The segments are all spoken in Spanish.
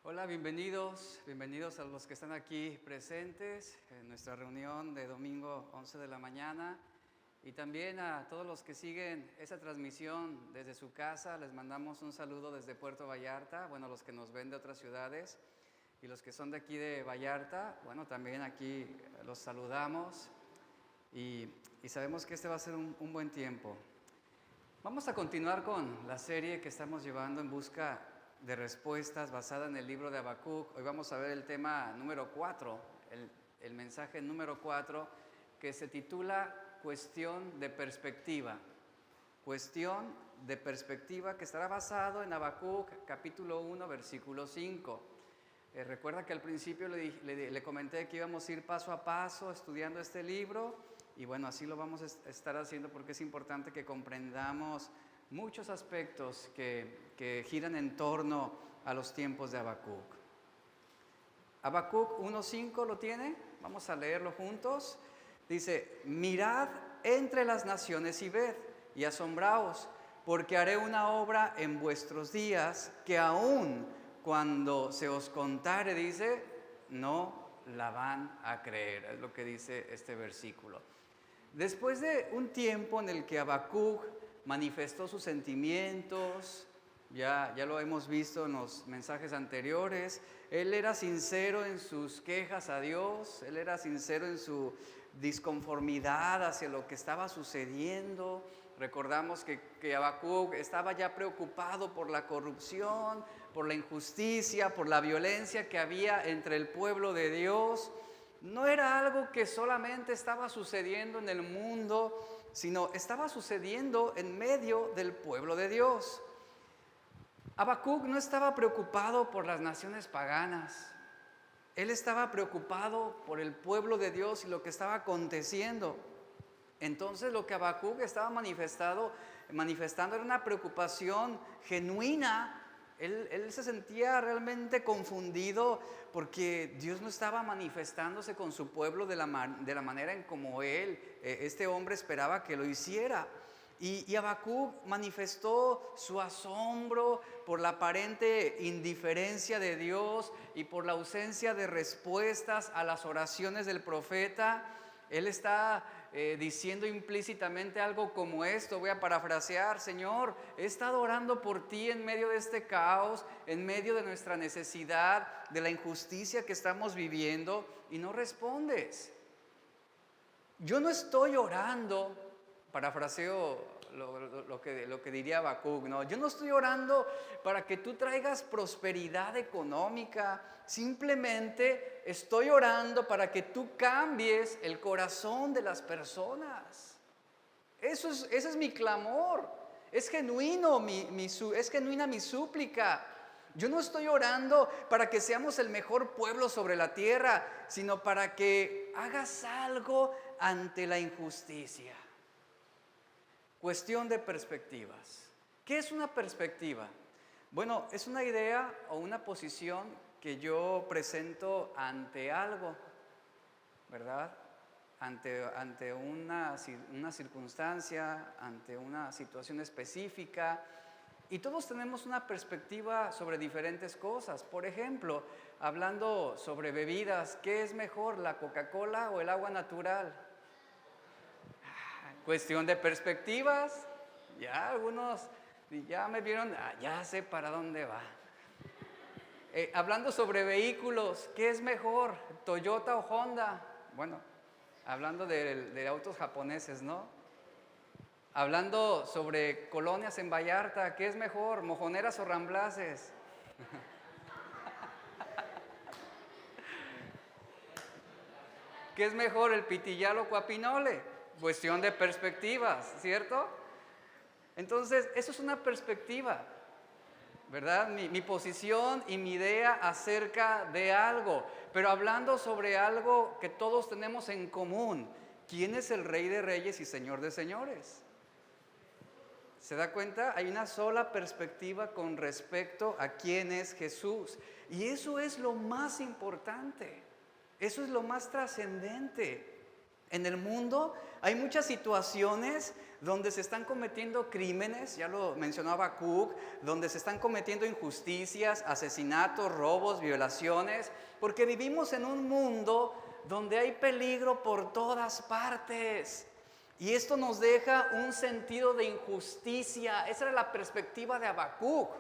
Hola, bienvenidos a los que están aquí presentes en nuestra reunión de domingo 11 de la mañana y también a todos los que siguen esa transmisión desde su casa. Les mandamos un saludo desde Puerto Vallarta, bueno, los que nos ven de otras ciudades y los que son de aquí de Vallarta, bueno, también aquí los saludamos y sabemos que este va a ser un buen tiempo. Vamos a continuar con la serie que estamos llevando en busca de respuestas basada en el libro de Habacuc. Hoy vamos a ver el tema número 4, el mensaje número 4, que se titula Cuestión de perspectiva. Cuestión de perspectiva, que estará basado en Habacuc capítulo 1, versículo 5. Recuerda que al principio le comenté que íbamos a ir paso a paso estudiando este libro y bueno, así lo vamos a estar haciendo porque es importante que comprendamos muchos aspectos que giran en torno a los tiempos de Habacuc. Habacuc 1:5, ¿lo tiene? Vamos a leerlo juntos. Dice: mirad entre las naciones y ved, y asombraos, porque haré una obra en vuestros días, que aún cuando se os contare, dice, no la van a creer. Es lo que dice este versículo. Después de un tiempo en el que Habacuc manifestó sus sentimientos, ya lo hemos visto en los mensajes anteriores, él era sincero en sus quejas a Dios, él era sincero en su disconformidad hacia lo que estaba sucediendo. Recordamos que Habacuc estaba ya preocupado por la corrupción, por la injusticia, por la violencia que había entre el pueblo de Dios. No era algo que solamente estaba sucediendo en el mundo, sino estaba sucediendo en medio del pueblo de Dios. Habacuc no estaba preocupado por las naciones paganas. Él estaba preocupado por el pueblo de Dios y lo que estaba aconteciendo. Entonces lo que Habacuc estaba manifestando era una preocupación genuina. Él se sentía realmente confundido porque Dios no estaba manifestándose con su pueblo de la manera en como este hombre esperaba que lo hiciera. Y Habacuc manifestó su asombro por la aparente indiferencia de Dios y por la ausencia de respuestas a las oraciones del profeta. Él está diciendo implícitamente algo como esto, voy a parafrasear: Señor, he estado orando por ti en medio de este caos, en medio de nuestra necesidad, de la injusticia que estamos viviendo y no respondes. Yo no estoy orando, parafraseo lo que diría Habacuc, ¿no? Yo no estoy orando para que tú traigas prosperidad económica, simplemente estoy orando para que tú cambies el corazón de las personas. Ese es mi clamor, es genuino, es genuina mi súplica. Yo no estoy orando para que seamos el mejor pueblo sobre la tierra, sino para que hagas algo ante la injusticia. Cuestión de perspectivas. ¿Qué es una perspectiva? Bueno, es una idea o una posición que yo presento ante algo, ¿verdad? Ante una circunstancia, ante una situación específica. Y todos tenemos una perspectiva sobre diferentes cosas. Por ejemplo, hablando sobre bebidas, ¿qué es mejor, la Coca-Cola o el agua natural? Cuestión de perspectivas. Ya algunos ya me vieron, ya sé para dónde va. Hablando sobre vehículos, ¿qué es mejor, Toyota o Honda? Bueno, hablando de autos japoneses, ¿no? Hablando sobre colonias en Vallarta, ¿qué es mejor, Mojoneras o Ramblaces? ¿Qué es mejor, el Pitillal o Coapinole? Cuestión de perspectivas, ¿cierto? Entonces, eso es una perspectiva, ¿verdad? Mi posición y mi idea acerca de algo, pero hablando sobre algo que todos tenemos en común. ¿Quién es el Rey de Reyes y Señor de Señores? ¿Se da cuenta? Hay una sola perspectiva con respecto a quién es Jesús. Y eso es lo más importante. Eso es lo más trascendente. En el mundo hay muchas situaciones donde se están cometiendo crímenes, ya lo mencionó Habacuc, donde se están cometiendo injusticias, asesinatos, robos, violaciones, porque vivimos en un mundo donde hay peligro por todas partes. Y esto nos deja un sentido de injusticia. Esa era la perspectiva de Habacuc,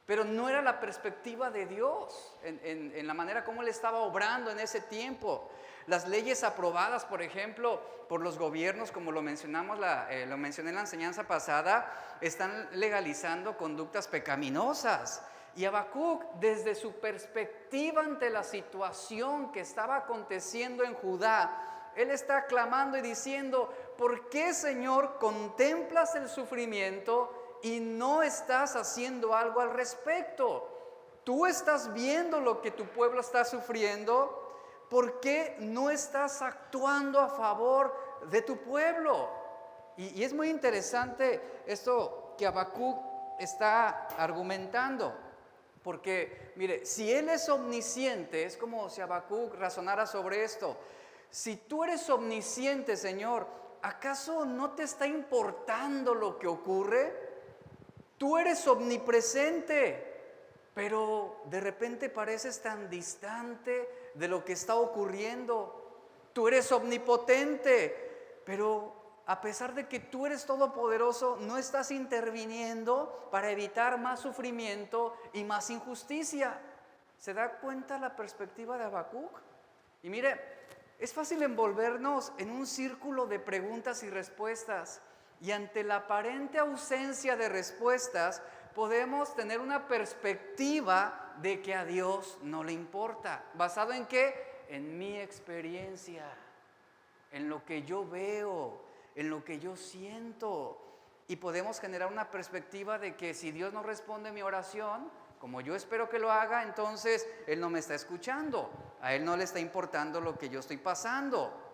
pero no era la perspectiva de Dios en la manera como Él estaba obrando en ese tiempo. Las leyes aprobadas, por ejemplo, por los gobiernos, como lo mencionamos, lo mencioné en la enseñanza pasada, están legalizando conductas pecaminosas. Y Habacuc, desde su perspectiva ante la situación que estaba aconteciendo en Judá, él está clamando y diciendo: ¿por qué, Señor, contemplas el sufrimiento y no estás haciendo algo al respecto? Tú estás viendo lo que tu pueblo está sufriendo. ¿Por qué no estás actuando a favor de tu pueblo? Y es muy interesante esto que Habacuc está argumentando. Porque, mire, si Él es omnisciente, es como si Habacuc razonara sobre esto. Si tú eres omnisciente, Señor, ¿acaso no te está importando lo que ocurre? Tú eres omnipresente, pero de repente pareces tan distante de lo que está ocurriendo. Tú eres omnipotente, pero a pesar de que tú eres todopoderoso, no estás interviniendo para evitar más sufrimiento y más injusticia. ¿Se da cuenta la perspectiva de Habacuc? Y mire, es fácil envolvernos en un círculo de preguntas y respuestas, y ante la aparente ausencia de respuestas podemos tener una perspectiva de que a Dios no le importa. ¿Basado en qué? En mi experiencia, en lo que yo veo, en lo que yo siento. Y podemos generar una perspectiva de que si Dios no responde mi oración, como yo espero que lo haga, entonces Él no me está escuchando. A Él no le está importando lo que yo estoy pasando.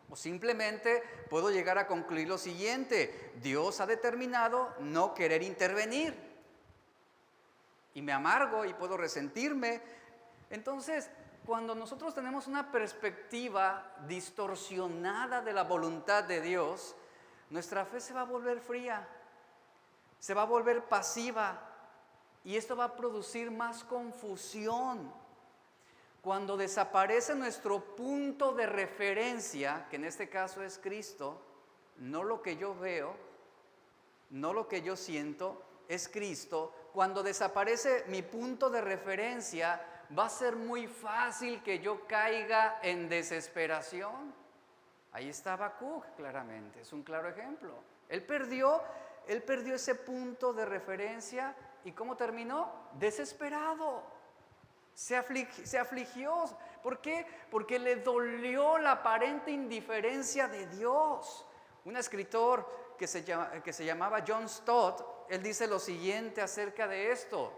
O simplemente puedo llegar a concluir lo siguiente: Dios ha determinado no querer intervenir. Y me amargo y puedo resentirme. Entonces, cuando nosotros tenemos una perspectiva distorsionada de la voluntad de Dios, nuestra fe se va a volver fría, se va a volver pasiva, y esto va a producir más confusión. Cuando desaparece nuestro punto de referencia, que en este caso es Cristo, no lo que yo veo, no lo que yo siento, es Cristo. Cuando desaparece mi punto de referencia, va a ser muy fácil que yo caiga en desesperación. Ahí está Habacuc claramente, es un claro ejemplo. Él perdió ese punto de referencia, y ¿cómo terminó? Desesperado. Se afligió. ¿Por qué? Porque le dolió la aparente indiferencia de Dios. Un escritor que se llamaba John Stott, él dice lo siguiente acerca de esto: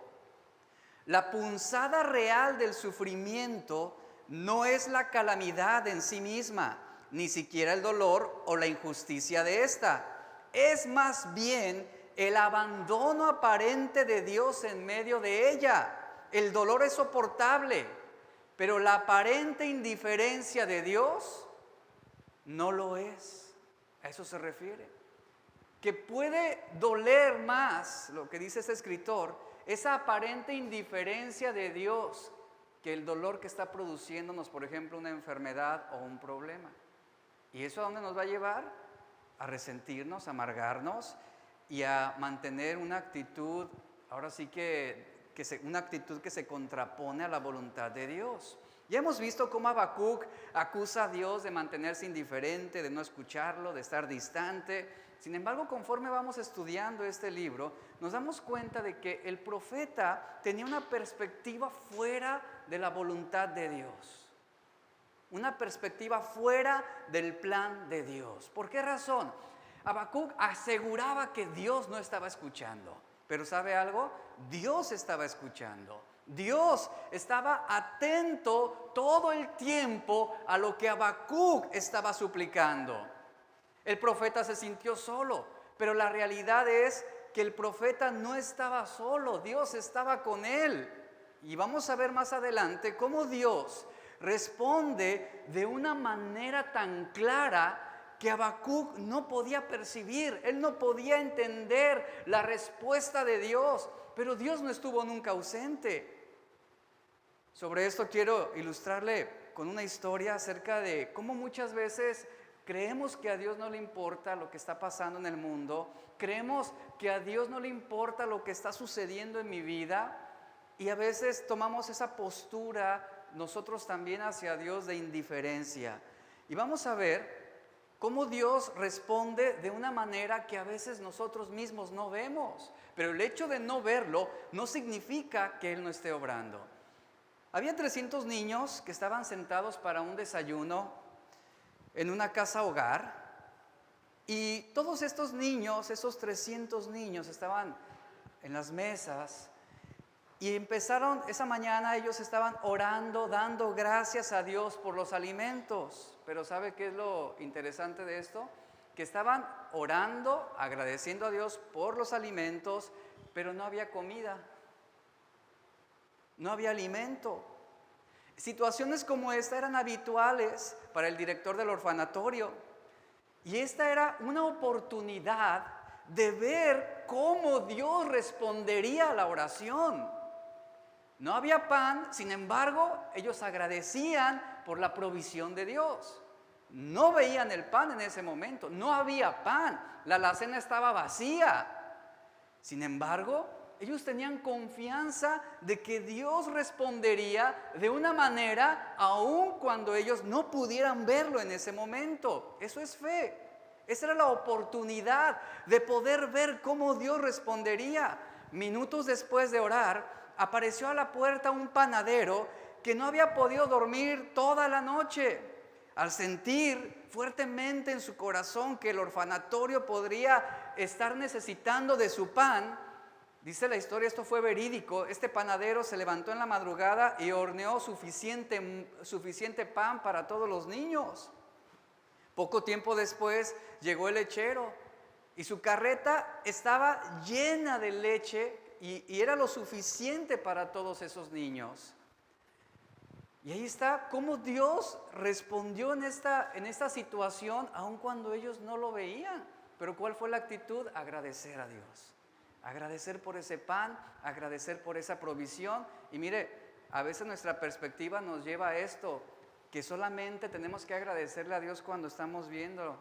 la punzada real del sufrimiento no es la calamidad en sí misma, ni siquiera el dolor o la injusticia de esta. Es más bien el abandono aparente de Dios en medio de ella. El dolor es soportable, pero la aparente indiferencia de Dios no lo es. A eso se refiere. Que puede doler más, lo que dice este escritor, esa aparente indiferencia de Dios, que el dolor que está produciéndonos, por ejemplo, una enfermedad o un problema. ¿Y eso a dónde nos va a llevar? A resentirnos, a amargarnos y a mantener una actitud, ahora sí una actitud que se contrapone a la voluntad de Dios. Ya hemos visto cómo Habacuc acusa a Dios de mantenerse indiferente, de no escucharlo, de estar distante. Sin embargo, conforme vamos estudiando este libro, nos damos cuenta de que el profeta tenía una perspectiva fuera de la voluntad de Dios. Una perspectiva fuera del plan de Dios. ¿Por qué razón? Habacuc aseguraba que Dios no estaba escuchando. Pero ¿sabe algo? Dios estaba escuchando. Dios estaba atento todo el tiempo a lo que Habacuc estaba suplicando. El profeta se sintió solo, pero la realidad es que el profeta no estaba solo, Dios estaba con él. Y vamos a ver más adelante cómo Dios responde de una manera tan clara que Habacuc no podía percibir, él no podía entender la respuesta de Dios, pero Dios no estuvo nunca ausente. Sobre esto quiero ilustrarle con una historia acerca de cómo muchas veces creemos que a Dios no le importa lo que está pasando en el mundo, creemos que a Dios no le importa lo que está sucediendo en mi vida y a veces tomamos esa postura nosotros también hacia Dios de indiferencia. Y vamos a ver cómo Dios responde de una manera que a veces nosotros mismos no vemos, pero el hecho de no verlo no significa que Él no esté obrando. Había 300 niños que estaban sentados para un desayuno en una casa hogar y todos estos niños, esos 300 niños estaban en las mesas y empezaron, esa mañana ellos estaban orando, dando gracias a Dios por los alimentos. Pero ¿sabe qué es lo interesante de esto? Que estaban orando, agradeciendo a Dios por los alimentos, pero no había comida, no había alimento. Situaciones como esta eran habituales para el director del orfanatorio. Y esta era una oportunidad de ver cómo Dios respondería a la oración. No había pan, sin embargo, ellos agradecían por la provisión de Dios. No veían el pan en ese momento, no había pan, la alacena estaba vacía. Sin embargo, ellos tenían confianza de que Dios respondería de una manera aun cuando ellos no pudieran verlo en ese momento. Eso es fe. Esa era la oportunidad de poder ver cómo Dios respondería. Minutos después de orar, apareció a la puerta un panadero que no había podido dormir toda la noche. Al sentir fuertemente en su corazón que el orfanatorio podría estar necesitando de su pan, dice la historia, esto fue verídico, este panadero se levantó en la madrugada y horneó suficiente pan para todos los niños. Poco tiempo después llegó el lechero y su carreta estaba llena de leche y era lo suficiente para todos esos niños. Y ahí está cómo Dios respondió en esta situación, aun cuando ellos no lo veían. Pero ¿cuál fue la actitud? Agradecer a Dios. Agradecer por ese pan, agradecer por esa provisión. Y mire, a veces nuestra perspectiva nos lleva a esto, que solamente tenemos que agradecerle a Dios cuando estamos viendo,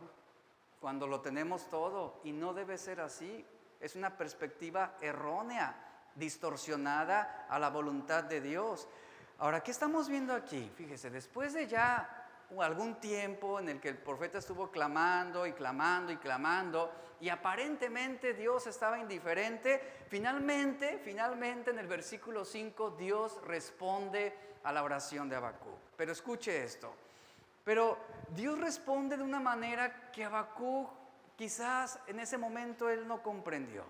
cuando lo tenemos todo. Y no debe ser así. Es una perspectiva errónea, distorsionada a la voluntad de Dios. Ahora, ¿qué estamos viendo aquí? Fíjese, después de ya algún tiempo en el que el profeta estuvo clamando y clamando y clamando y aparentemente Dios estaba indiferente, finalmente en el versículo 5 Dios responde a la oración de Habacuc. Pero escuche esto, pero Dios responde de una manera que Habacuc quizás en ese momento él no comprendió.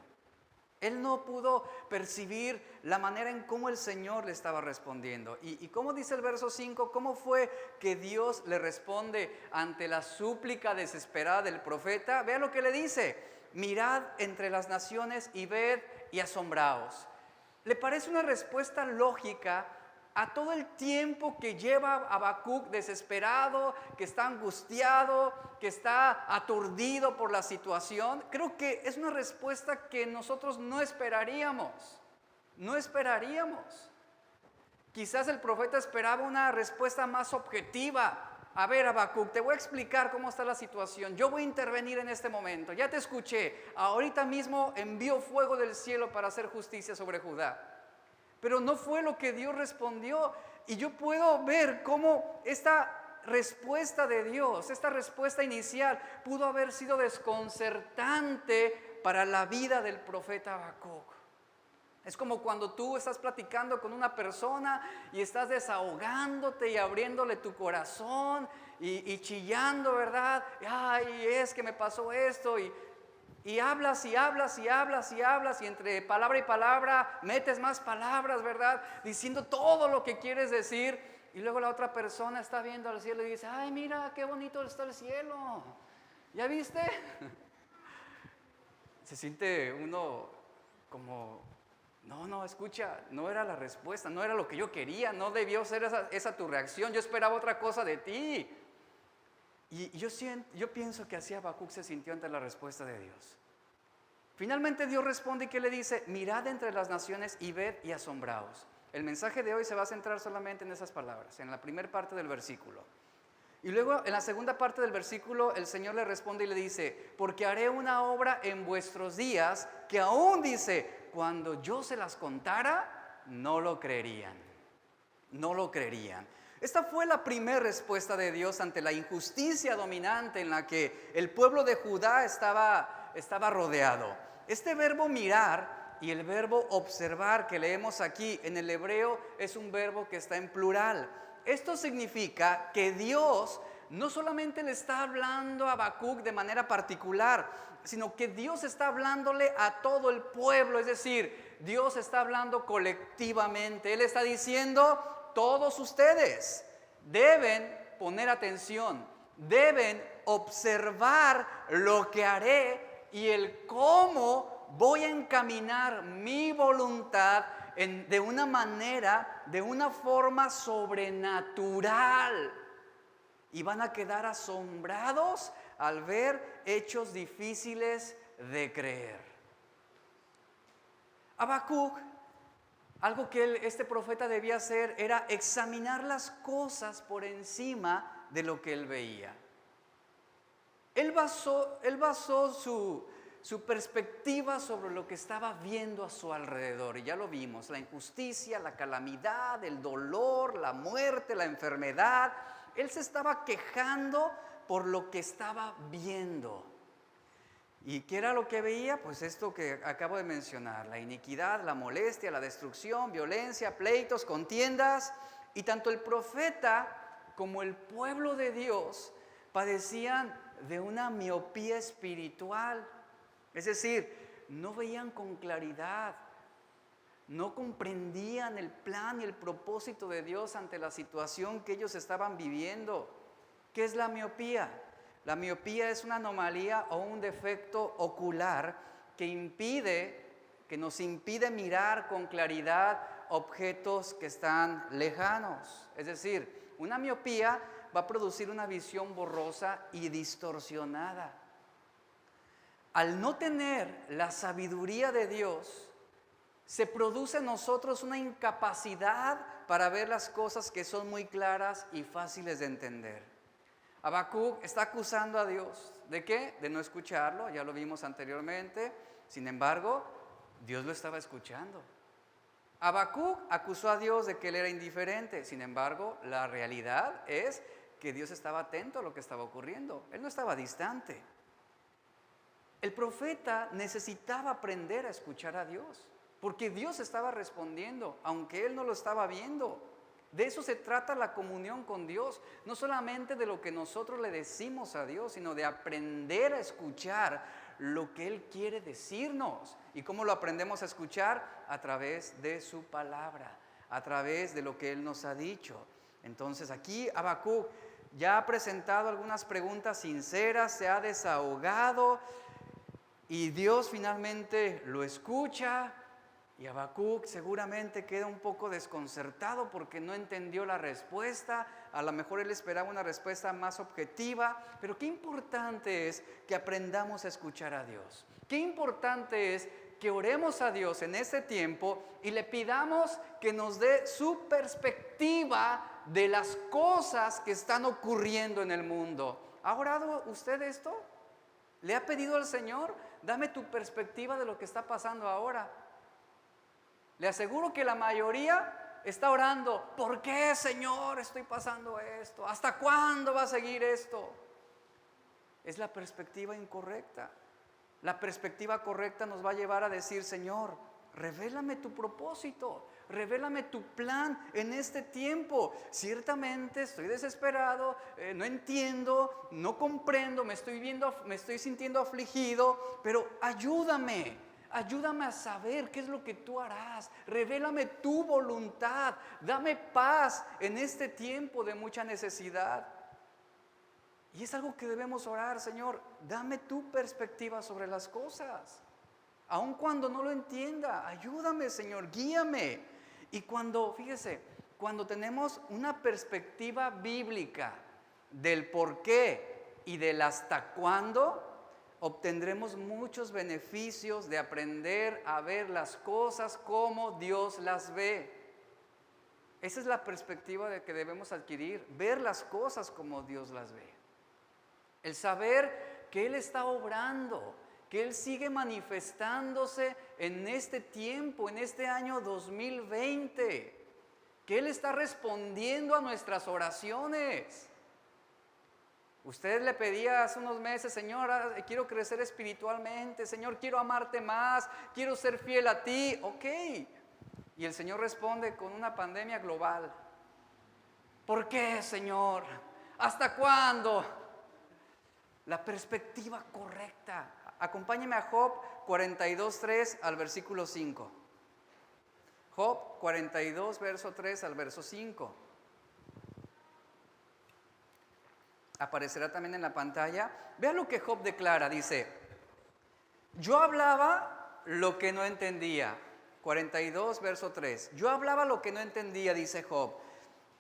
Él no pudo percibir la manera en cómo el Señor le estaba respondiendo. Y cómo dice el verso 5, ¿cómo fue que Dios le responde ante la súplica desesperada del profeta? Vea lo que le dice: mirad entre las naciones y ved y asombraos. ¿Le parece una respuesta lógica a todo el tiempo que lleva Habacuc desesperado, que está angustiado, que está aturdido por la situación? Creo que es una respuesta que nosotros no esperaríamos. No esperaríamos. Quizás el profeta esperaba una respuesta más objetiva. A ver, Habacuc, te voy a explicar cómo está la situación. Yo voy a intervenir en este momento. Ya te escuché. Ahorita mismo envío fuego del cielo para hacer justicia sobre Judá. Pero no fue lo que Dios respondió. Y yo puedo ver cómo esta respuesta de Dios, esta respuesta inicial, pudo haber sido desconcertante para la vida del profeta Habacuc. Es como cuando tú estás platicando con una persona y estás desahogándote y abriéndole tu corazón y chillando, ¿verdad? Ay, es que me pasó esto y hablas y hablas y hablas y hablas y entre palabra y palabra metes más palabras, ¿verdad? Diciendo todo lo que quieres decir y luego la otra persona está viendo al cielo y dice: ay, mira qué bonito está el cielo, ¿ya viste? Se siente uno como, no, escucha, no era la respuesta, no era lo que yo quería, no debió ser esa tu reacción, yo esperaba otra cosa de ti. Y yo pienso que así Habacuc se sintió ante la respuesta de Dios. Finalmente Dios responde y ¿qué le dice? Mirad entre las naciones y ved y asombraos. El mensaje de hoy se va a centrar solamente en esas palabras, en la primera parte del versículo. Y luego en la segunda parte del versículo el Señor le responde y le dice, porque haré una obra en vuestros días que aún dice, cuando yo se las contara, no lo creerían. No lo creerían. Esta fue la primera respuesta de Dios ante la injusticia dominante en la que el pueblo de Judá estaba rodeado. Este verbo mirar y el verbo observar que leemos aquí en el hebreo es un verbo que está en plural. Esto significa que Dios no solamente le está hablando a Habacuc de manera particular, sino que Dios está hablándole a todo el pueblo, es decir, Dios está hablando colectivamente. Él está diciendo, todos ustedes deben poner atención, deben observar lo que haré y el cómo voy a encaminar mi voluntad de una manera, de una forma sobrenatural. Y van a quedar asombrados al ver hechos difíciles de creer. Habacuc, algo que este profeta debía hacer era examinar las cosas por encima de lo que él veía. Él basó su perspectiva sobre lo que estaba viendo a su alrededor. Y ya lo vimos, la injusticia, la calamidad, el dolor, la muerte, la enfermedad. Él se estaba quejando por lo que estaba viendo. ¿Y qué era lo que veía? Pues esto que acabo de mencionar, la iniquidad, la molestia, la destrucción, violencia, pleitos, contiendas. Y tanto el profeta como el pueblo de Dios padecían de una miopía espiritual. Es decir, no veían con claridad, no comprendían el plan y el propósito de Dios ante la situación que ellos estaban viviendo. ¿Qué es la miopía? La miopía es una anomalía o un defecto ocular que nos impide mirar con claridad objetos que están lejanos. Es decir, una miopía va a producir una visión borrosa y distorsionada. Al no tener la sabiduría de Dios, se produce en nosotros una incapacidad para ver las cosas que son muy claras y fáciles de entender. Habacuc está acusando a Dios. ¿De qué? De no escucharlo, ya lo vimos anteriormente. Sin embargo, Dios lo estaba escuchando. Habacuc acusó a Dios de que él era indiferente. Sin embargo, la realidad es que Dios estaba atento a lo que estaba ocurriendo. Él no estaba distante. El profeta necesitaba aprender a escuchar a Dios, porque Dios estaba respondiendo, aunque él no lo estaba viendo. De eso se trata la comunión con Dios, no solamente de lo que nosotros le decimos a Dios, sino de aprender a escuchar lo que Él quiere decirnos. ¿Y cómo lo aprendemos a escuchar? A través de su palabra, a través de lo que Él nos ha dicho. Entonces aquí Habacuc ya ha presentado algunas preguntas sinceras, se ha desahogado y Dios finalmente lo escucha. Y Habacuc seguramente queda un poco desconcertado porque no entendió la respuesta. A lo mejor él esperaba una respuesta más objetiva. Pero qué importante es que aprendamos a escuchar a Dios. Qué importante es que oremos a Dios en este tiempo y le pidamos que nos dé su perspectiva de las cosas que están ocurriendo en el mundo. ¿Ha orado usted esto? ¿Le ha pedido al Señor? Dame tu perspectiva de lo que está pasando ahora. Le aseguro que la mayoría está orando, ¿por qué, Señor, estoy pasando esto? ¿Hasta cuándo va a seguir esto? Es la perspectiva incorrecta. La perspectiva correcta nos va a llevar a decir, Señor, revélame tu propósito, revélame tu plan en este tiempo. Ciertamente estoy desesperado, no entiendo, no comprendo, me estoy sintiendo afligido, pero ayúdame a saber qué es lo que tú harás. Revélame tu voluntad, dame paz en este tiempo de mucha necesidad. Y es algo que debemos orar, Señor, dame tu perspectiva sobre las cosas. Aun cuando no lo entienda, ayúdame, Señor, guíame. Y fíjese, cuando tenemos una perspectiva bíblica del por qué y del hasta cuándo, obtendremos muchos beneficios de aprender a ver las cosas como Dios las ve. Esa es la perspectiva de que debemos adquirir, ver las cosas como Dios las ve. El saber que Él está obrando, que Él sigue manifestándose en este tiempo, en este año 2020, que Él está respondiendo a nuestras oraciones. Usted le pedía hace unos meses: Señor, quiero crecer espiritualmente, Señor, quiero amarte más, quiero ser fiel a ti. Ok. Y el Señor responde con una pandemia global. ¿Por qué, Señor? ¿Hasta cuándo? La perspectiva correcta. Acompáñeme a Job 42:3 al versículo 5. Job 42, verso 3 al verso 5. Aparecerá también en la pantalla. Vea lo que Job declara, dice: yo hablaba lo que no entendía. 42, verso 3. Yo hablaba lo que no entendía, dice Job.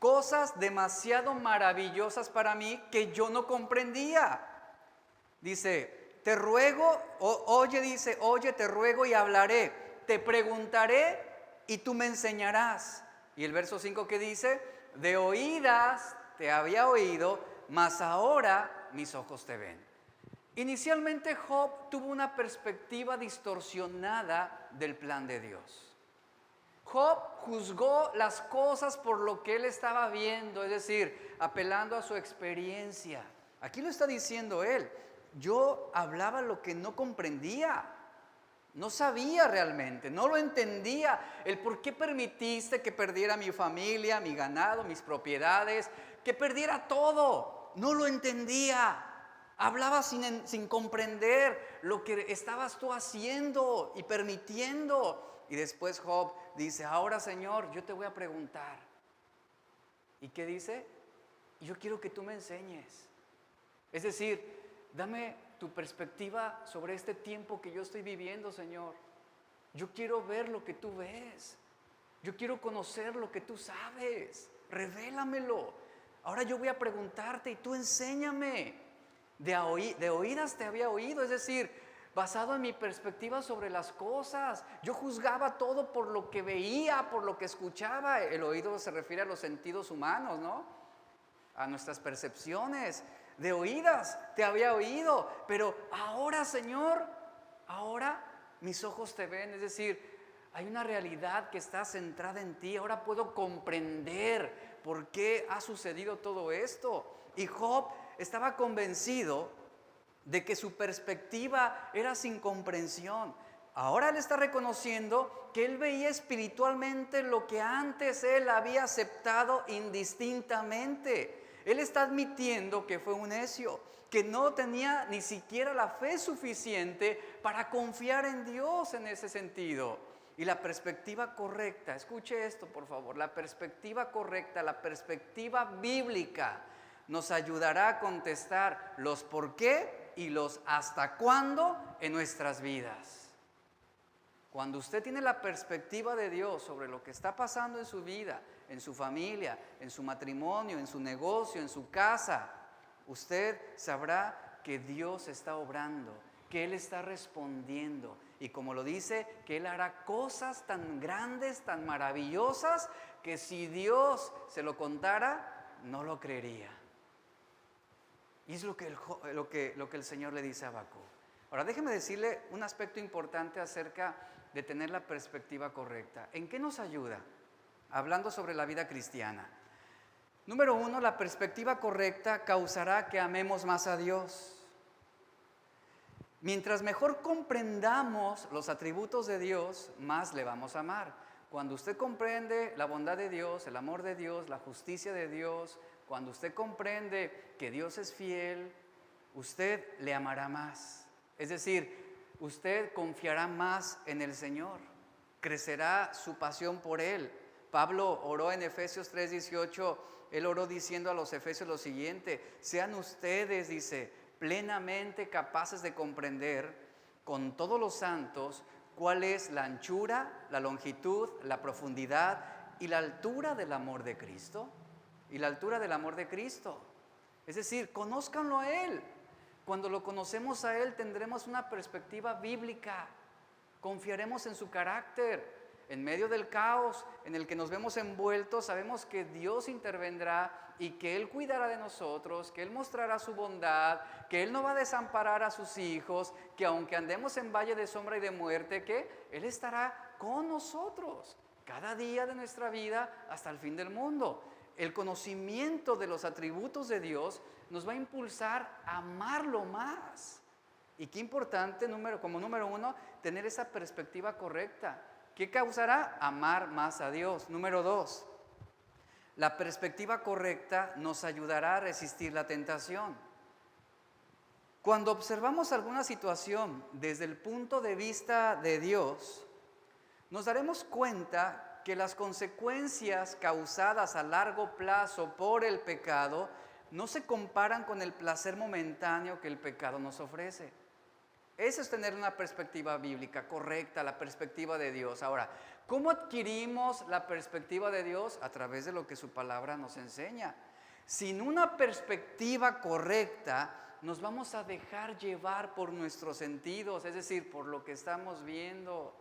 Cosas demasiado maravillosas para mí que yo no comprendía. Dice: te ruego, oye, te ruego y hablaré. Te preguntaré y tú me enseñarás. Y el verso 5 que dice: de oídas te había oído, mas ahora mis ojos te ven. Inicialmente Job tuvo una perspectiva distorsionada del plan de Dios. Job juzgó las cosas por lo que él estaba viendo, es decir, apelando a su experiencia. Aquí lo está diciendo él: yo hablaba lo que no comprendía, no sabía realmente, no lo entendía. El por qué permitiste que perdiera mi familia, mi ganado, mis propiedades, que perdiera todo, no lo entendía. Hablaba sin comprender lo que estabas tú haciendo y permitiendo. Y después Job dice: ahora, Señor, yo te voy a preguntar. ¿Y qué dice? Yo quiero que tú me enseñes. Es decir, dame tu perspectiva sobre este tiempo que yo estoy viviendo, Señor. Yo quiero ver lo que tú ves. Yo quiero conocer lo que tú sabes. Revélamelo. Ahora yo voy a preguntarte y tú enséñame. De oídas te había oído, es decir, basado en mi perspectiva sobre las cosas. Yo juzgaba todo por lo que veía, por lo que escuchaba. El oído se refiere a los sentidos humanos, ¿no? A nuestras percepciones. De oídas te había oído, pero ahora, Señor, ahora mis ojos te ven. Es decir, hay una realidad que está centrada en ti. Ahora puedo comprender por qué ha sucedido todo esto. Y Job estaba convencido de que su perspectiva era sin comprensión. Ahora él está reconociendo que él veía espiritualmente lo que antes él había aceptado indistintamente. Él está admitiendo que fue un necio, que no tenía ni siquiera la fe suficiente para confiar en Dios en ese sentido. Y la perspectiva correcta, escuche esto por favor, la perspectiva correcta, la perspectiva bíblica, nos ayudará a contestar los por qué y los hasta cuándo en nuestras vidas. Cuando usted tiene la perspectiva de Dios sobre lo que está pasando en su vida, en su familia, en su matrimonio, en su negocio, en su casa, usted sabrá que Dios está obrando, que Él está respondiendo. Y como lo dice, que Él hará cosas tan grandes, tan maravillosas, que si Dios se lo contara, no lo creería. Y es lo que el Señor le dice a Habacuc. Ahora déjeme decirle un aspecto importante acerca de tener la perspectiva correcta. ¿En qué nos ayuda? Hablando sobre la vida cristiana. Número 1, la perspectiva correcta causará que amemos más a Dios. Mientras mejor comprendamos los atributos de Dios, más le vamos a amar. Cuando usted comprende la bondad de Dios, el amor de Dios, la justicia de Dios, cuando usted comprende que Dios es fiel, usted le amará más. Es decir, usted confiará más en el Señor, crecerá su pasión por Él. Pablo oró en Efesios 3:18, él oró diciendo a los efesios lo siguiente: sean ustedes, dice, plenamente capaces de comprender con todos los santos cuál es la anchura, la longitud, la profundidad y la altura del amor de Cristo. Y la altura del amor de Cristo. Es decir, conózcanlo a Él. Cuando lo conocemos a Él tendremos una perspectiva bíblica. Confiaremos en su carácter. En medio del caos en el que nos vemos envueltos, sabemos que Dios intervendrá y que Él cuidará de nosotros, que Él mostrará su bondad, que Él no va a desamparar a sus hijos, que aunque andemos en valle de sombra y de muerte, que Él estará con nosotros cada día de nuestra vida hasta el fin del mundo. El conocimiento de los atributos de Dios nos va a impulsar a amarlo más. Y qué importante, como número uno, tener esa perspectiva correcta. ¿Qué causará? Amar más a Dios. Número dos, la perspectiva correcta nos ayudará a resistir la tentación. Cuando observamos alguna situación desde el punto de vista de Dios, nos daremos cuenta que las consecuencias causadas a largo plazo por el pecado no se comparan con el placer momentáneo que el pecado nos ofrece. Eso es tener una perspectiva bíblica correcta, la perspectiva de Dios. Ahora, ¿cómo adquirimos la perspectiva de Dios? A través de lo que su palabra nos enseña. Sin una perspectiva correcta, nos vamos a dejar llevar por nuestros sentidos, es decir, por lo que estamos viendo,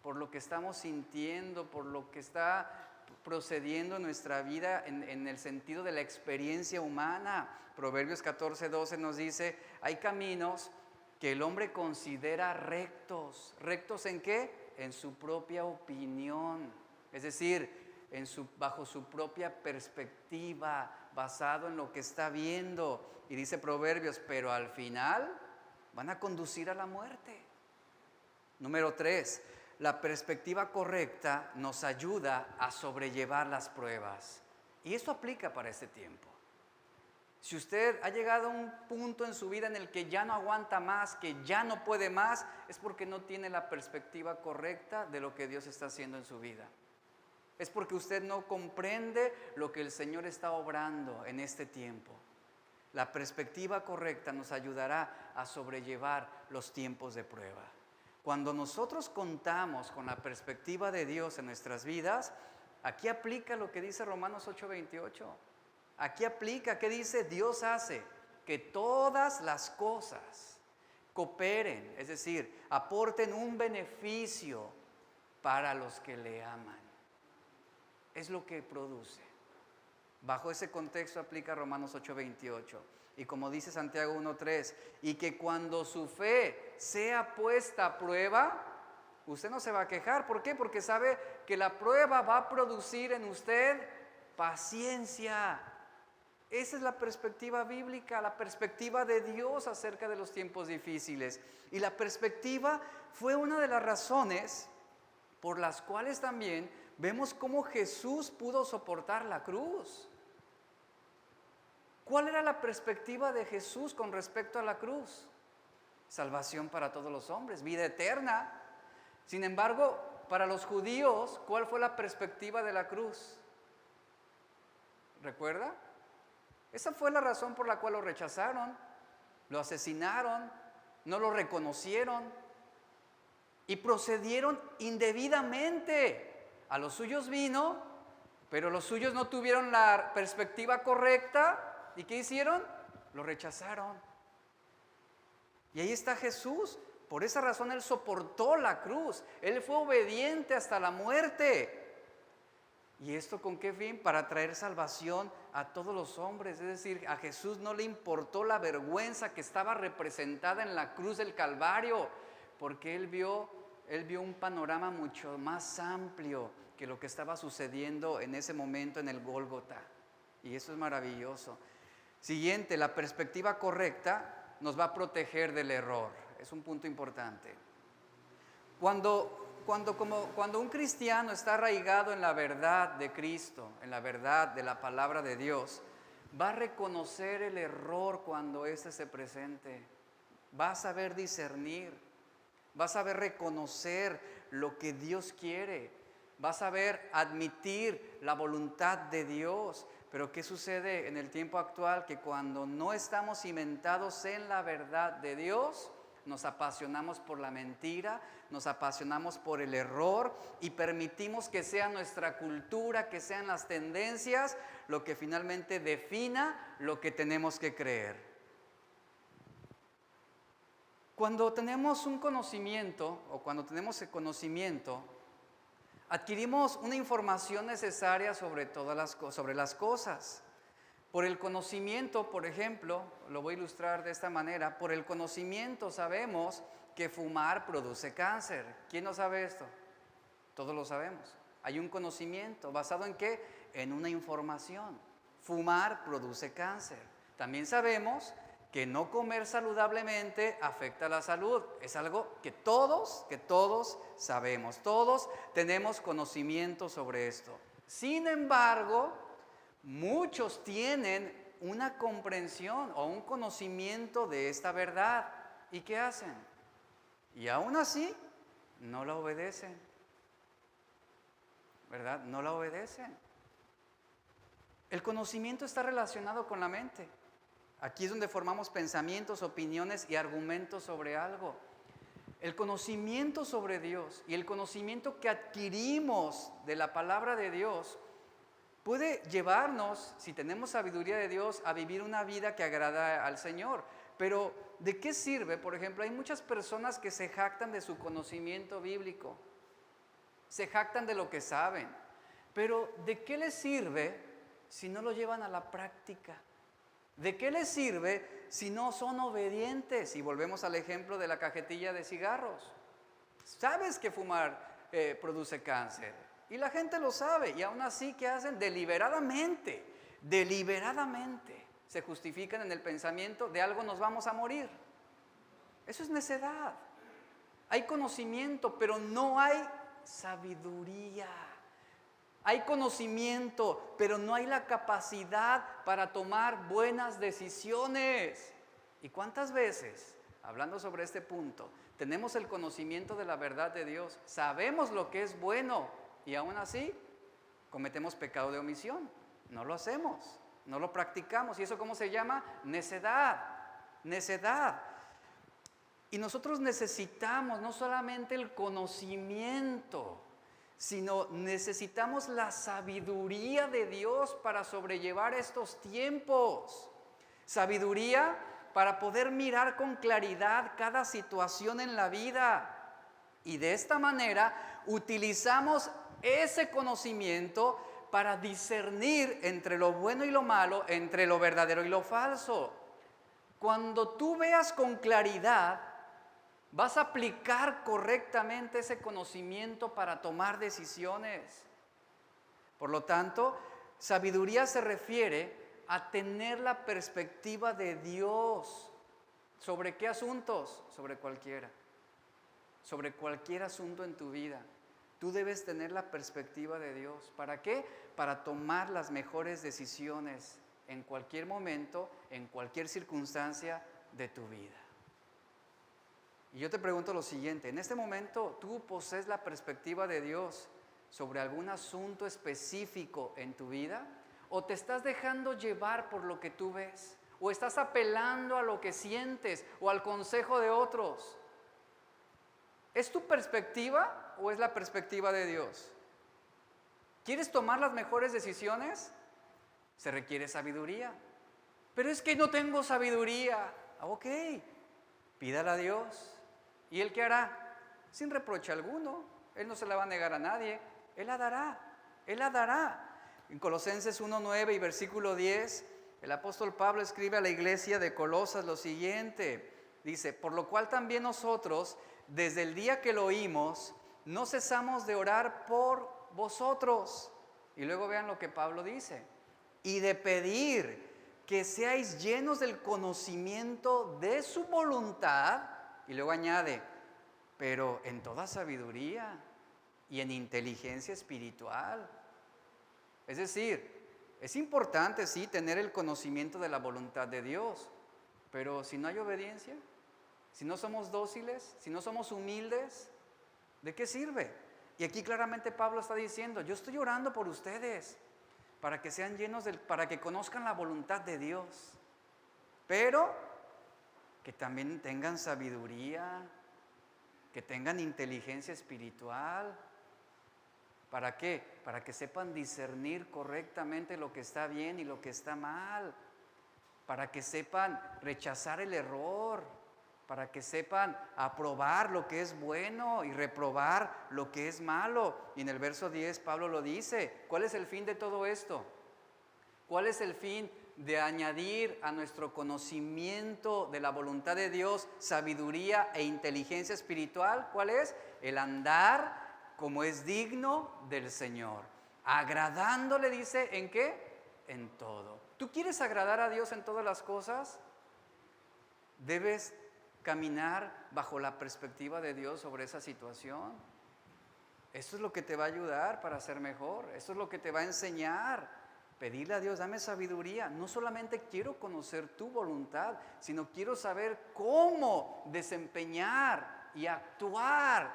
por lo que estamos sintiendo, por lo que está procediendo en nuestra vida en el sentido de la experiencia humana. Proverbios 14:12 nos dice, hay caminos que el hombre considera rectos. ¿Rectos en qué? En su propia opinión. Es decir, bajo su propia perspectiva, basado en lo que está viendo. Y dice Proverbios, pero al final van a conducir a la muerte. Número 3, la perspectiva correcta nos ayuda a sobrellevar las pruebas. Y esto aplica para este tiempo. Si usted ha llegado a un punto en su vida en el que ya no aguanta más, que ya no puede más, es porque no tiene la perspectiva correcta de lo que Dios está haciendo en su vida. Es porque usted no comprende lo que el Señor está obrando en este tiempo. La perspectiva correcta nos ayudará a sobrellevar los tiempos de prueba. Cuando nosotros contamos con la perspectiva de Dios en nuestras vidas, aquí aplica lo que dice Romanos 8:28. Aquí aplica, ¿qué dice? Dios hace que todas las cosas cooperen, es decir, aporten un beneficio para los que le aman. Es lo que produce. Bajo ese contexto aplica Romanos 8:28. Y como dice Santiago 1:3, y que cuando su fe sea puesta a prueba, usted no se va a quejar. ¿Por qué? Porque sabe que la prueba va a producir en usted paciencia. Esa es la perspectiva bíblica, la perspectiva de Dios acerca de los tiempos difíciles. Y la perspectiva fue una de las razones por las cuales también vemos cómo Jesús pudo soportar la cruz. ¿Cuál era la perspectiva de Jesús con respecto a la cruz? Salvación para todos los hombres, vida eterna. Sin embargo, para los judíos, ¿cuál fue la perspectiva de la cruz? ¿Recuerda? Esa fue la razón por la cual lo rechazaron, lo asesinaron, no lo reconocieron y procedieron indebidamente. A los suyos vino, pero los suyos no tuvieron la perspectiva correcta. ¿Y qué hicieron? Lo rechazaron. Y ahí está Jesús. Por esa razón Él soportó la cruz. Él fue obediente hasta la muerte. ¿Y esto con qué fin? Para traer salvación a todos los hombres. Es decir, a Jesús no le importó la vergüenza que estaba representada en la cruz del Calvario, porque Él vio un panorama mucho más amplio que lo que estaba sucediendo en ese momento en el Gólgota. Y eso es maravilloso. Siguiente, la perspectiva correcta nos va a proteger del error. Es un punto importante. Cuando un cristiano está arraigado en la verdad de Cristo, en la verdad de la palabra de Dios, va a reconocer el error cuando éste se presente. Va a saber discernir, va a saber reconocer lo que Dios quiere, va a saber admitir la voluntad de Dios. Pero ¿qué sucede en el tiempo actual? Que cuando no estamos cimentados en la verdad de Dios, nos apasionamos por la mentira, nos apasionamos por el error y permitimos que sea nuestra cultura, que sean las tendencias, lo que finalmente defina lo que tenemos que creer. Cuando tenemos un conocimiento o cuando tenemos el conocimiento, adquirimos una información necesaria sobre sobre las cosas. Por el conocimiento, por ejemplo, lo voy a ilustrar de esta manera, por el conocimiento sabemos que fumar produce cáncer. ¿Quién no sabe esto? Todos lo sabemos. Hay un conocimiento, ¿basado en qué? En una información. Fumar produce cáncer. También sabemos que no comer saludablemente afecta a la salud. Es algo que todos sabemos. Todos tenemos conocimiento sobre esto. Sin embargo, muchos tienen una comprensión o un conocimiento de esta verdad. ¿Y qué hacen? Y aún así, no la obedecen. ¿Verdad? No la obedecen. El conocimiento está relacionado con la mente. Aquí es donde formamos pensamientos, opiniones y argumentos sobre algo. El conocimiento sobre Dios y el conocimiento que adquirimos de la palabra de Dios puede llevarnos, si tenemos sabiduría de Dios, a vivir una vida que agrada al Señor. Pero, ¿de qué sirve? Por ejemplo, hay muchas personas que se jactan de su conocimiento bíblico. Se jactan de lo que saben. Pero, ¿de qué les sirve si no lo llevan a la práctica? ¿De qué les sirve si no son obedientes? Y volvemos al ejemplo de la cajetilla de cigarros. Sabes que fumar produce cáncer. Y la gente lo sabe. Y aún así, ¿qué hacen? Deliberadamente se justifican en el pensamiento de algo nos vamos a morir. Eso es necedad. Hay conocimiento, pero no hay sabiduría. Hay conocimiento, pero no hay la capacidad para tomar buenas decisiones. ¿Y cuántas veces, hablando sobre este punto, tenemos el conocimiento de la verdad de Dios, sabemos lo que es bueno y aún así cometemos pecado de omisión? No lo hacemos, no lo practicamos. ¿Y eso cómo se llama? Necedad. Necedad. Y nosotros necesitamos no solamente el conocimiento, sino necesitamos la sabiduría de Dios para sobrellevar estos tiempos. Sabiduría para poder mirar con claridad cada situación en la vida. Y de esta manera utilizamos ese conocimiento para discernir entre lo bueno y lo malo, entre lo verdadero y lo falso. Cuando tú veas con claridad, vas a aplicar correctamente ese conocimiento para tomar decisiones. Por lo tanto, sabiduría se refiere a tener la perspectiva de Dios. ¿Sobre qué asuntos? Sobre cualquiera. Sobre cualquier asunto en tu vida. Tú debes tener la perspectiva de Dios. ¿Para qué? Para tomar las mejores decisiones en cualquier momento, en cualquier circunstancia de tu vida. Y yo te pregunto lo siguiente, en este momento tú posees la perspectiva de Dios sobre algún asunto específico en tu vida, o te estás dejando llevar por lo que tú ves, o estás apelando a lo que sientes o al consejo de otros. ¿Es tu perspectiva o es la perspectiva de Dios? ¿Quieres tomar las mejores decisiones? Se requiere sabiduría. Pero es que no tengo sabiduría. Ok, pídala a Dios. ¿Y Él qué hará? Sin reproche alguno. Él no se la va a negar a nadie. Él la dará. Él la dará. En Colosenses 1:9 y versículo 10, el apóstol Pablo escribe a la iglesia de Colosas lo siguiente. Dice, por lo cual también nosotros, desde el día que lo oímos, no cesamos de orar por vosotros. Y luego vean lo que Pablo dice. Y de pedir que seáis llenos del conocimiento de su voluntad. Y luego añade, pero en toda sabiduría y en inteligencia espiritual. Es decir, es importante, sí, tener el conocimiento de la voluntad de Dios, pero si no hay obediencia, si no somos dóciles, si no somos humildes, ¿de qué sirve? Y aquí claramente Pablo está diciendo, yo estoy orando por ustedes, para que sean llenos para que conozcan la voluntad de Dios. Pero que también tengan sabiduría, que tengan inteligencia espiritual. ¿Para qué? Para que sepan discernir correctamente lo que está bien y lo que está mal. Para que sepan rechazar el error. Para que sepan aprobar lo que es bueno y reprobar lo que es malo. Y en el verso 10 Pablo lo dice. ¿Cuál es el fin de todo esto? ¿Cuál es el fin de añadir a nuestro conocimiento de la voluntad de Dios sabiduría e inteligencia espiritual? ¿Cuál es? El andar como es digno del Señor, agradándole, dice, ¿en qué? En todo. ¿Tú quieres agradar a Dios en todas las cosas? Debes caminar bajo la perspectiva de Dios sobre esa situación. Esto es lo que te va a ayudar para ser mejor. Esto es lo que te va a enseñar. Pedirle a Dios, dame sabiduría. No solamente quiero conocer tu voluntad, sino quiero saber cómo desempeñar y actuar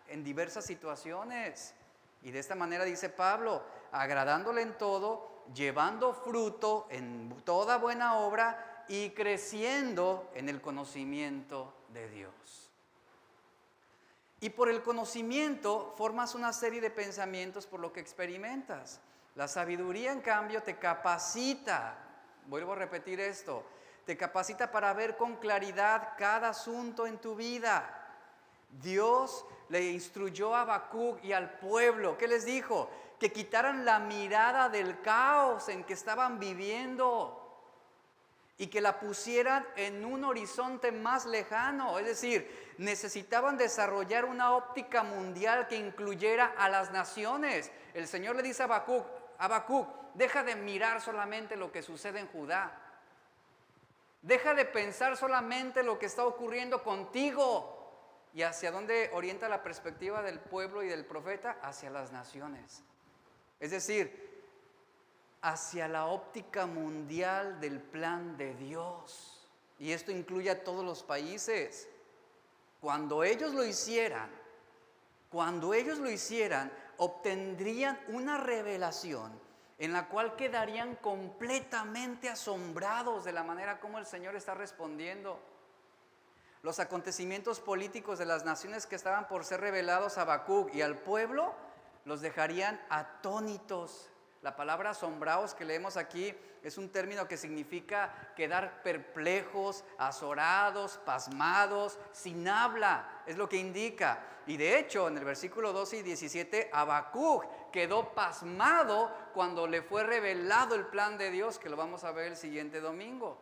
en diversas situaciones. Y de esta manera dice Pablo, agradándole en todo, llevando fruto en toda buena obra y creciendo en el conocimiento de Dios. Y por el conocimiento formas una serie de pensamientos por lo que experimentas. La sabiduría, en cambio, te capacita, vuelvo a repetir esto, te capacita para ver con claridad cada asunto en tu vida. Dios le instruyó a Habacuc y al pueblo, ¿qué les dijo? Que quitaran la mirada del caos en que estaban viviendo y que la pusieran en un horizonte más lejano. Es decir, necesitaban desarrollar una óptica mundial que incluyera a las naciones. El Señor le dice a Habacuc, deja de mirar solamente lo que sucede en Judá. Deja de pensar solamente lo que está ocurriendo contigo. ¿Y hacia dónde orienta la perspectiva del pueblo y del profeta? Hacia las naciones. Es decir, hacia la óptica mundial del plan de Dios. Y esto incluye a todos los países. Cuando ellos lo hicieran, obtendrían una revelación en la cual quedarían completamente asombrados de la manera como el Señor está respondiendo. Los acontecimientos políticos de las naciones que estaban por ser revelados a Habacuc y al pueblo los dejarían atónitos. La palabra asombrados que leemos aquí es un término que significa quedar perplejos, azorados, pasmados, sin habla, es lo que indica. Y de hecho, en el versículo 12 y 17, Habacuc quedó pasmado cuando le fue revelado el plan de Dios, que lo vamos a ver el siguiente domingo.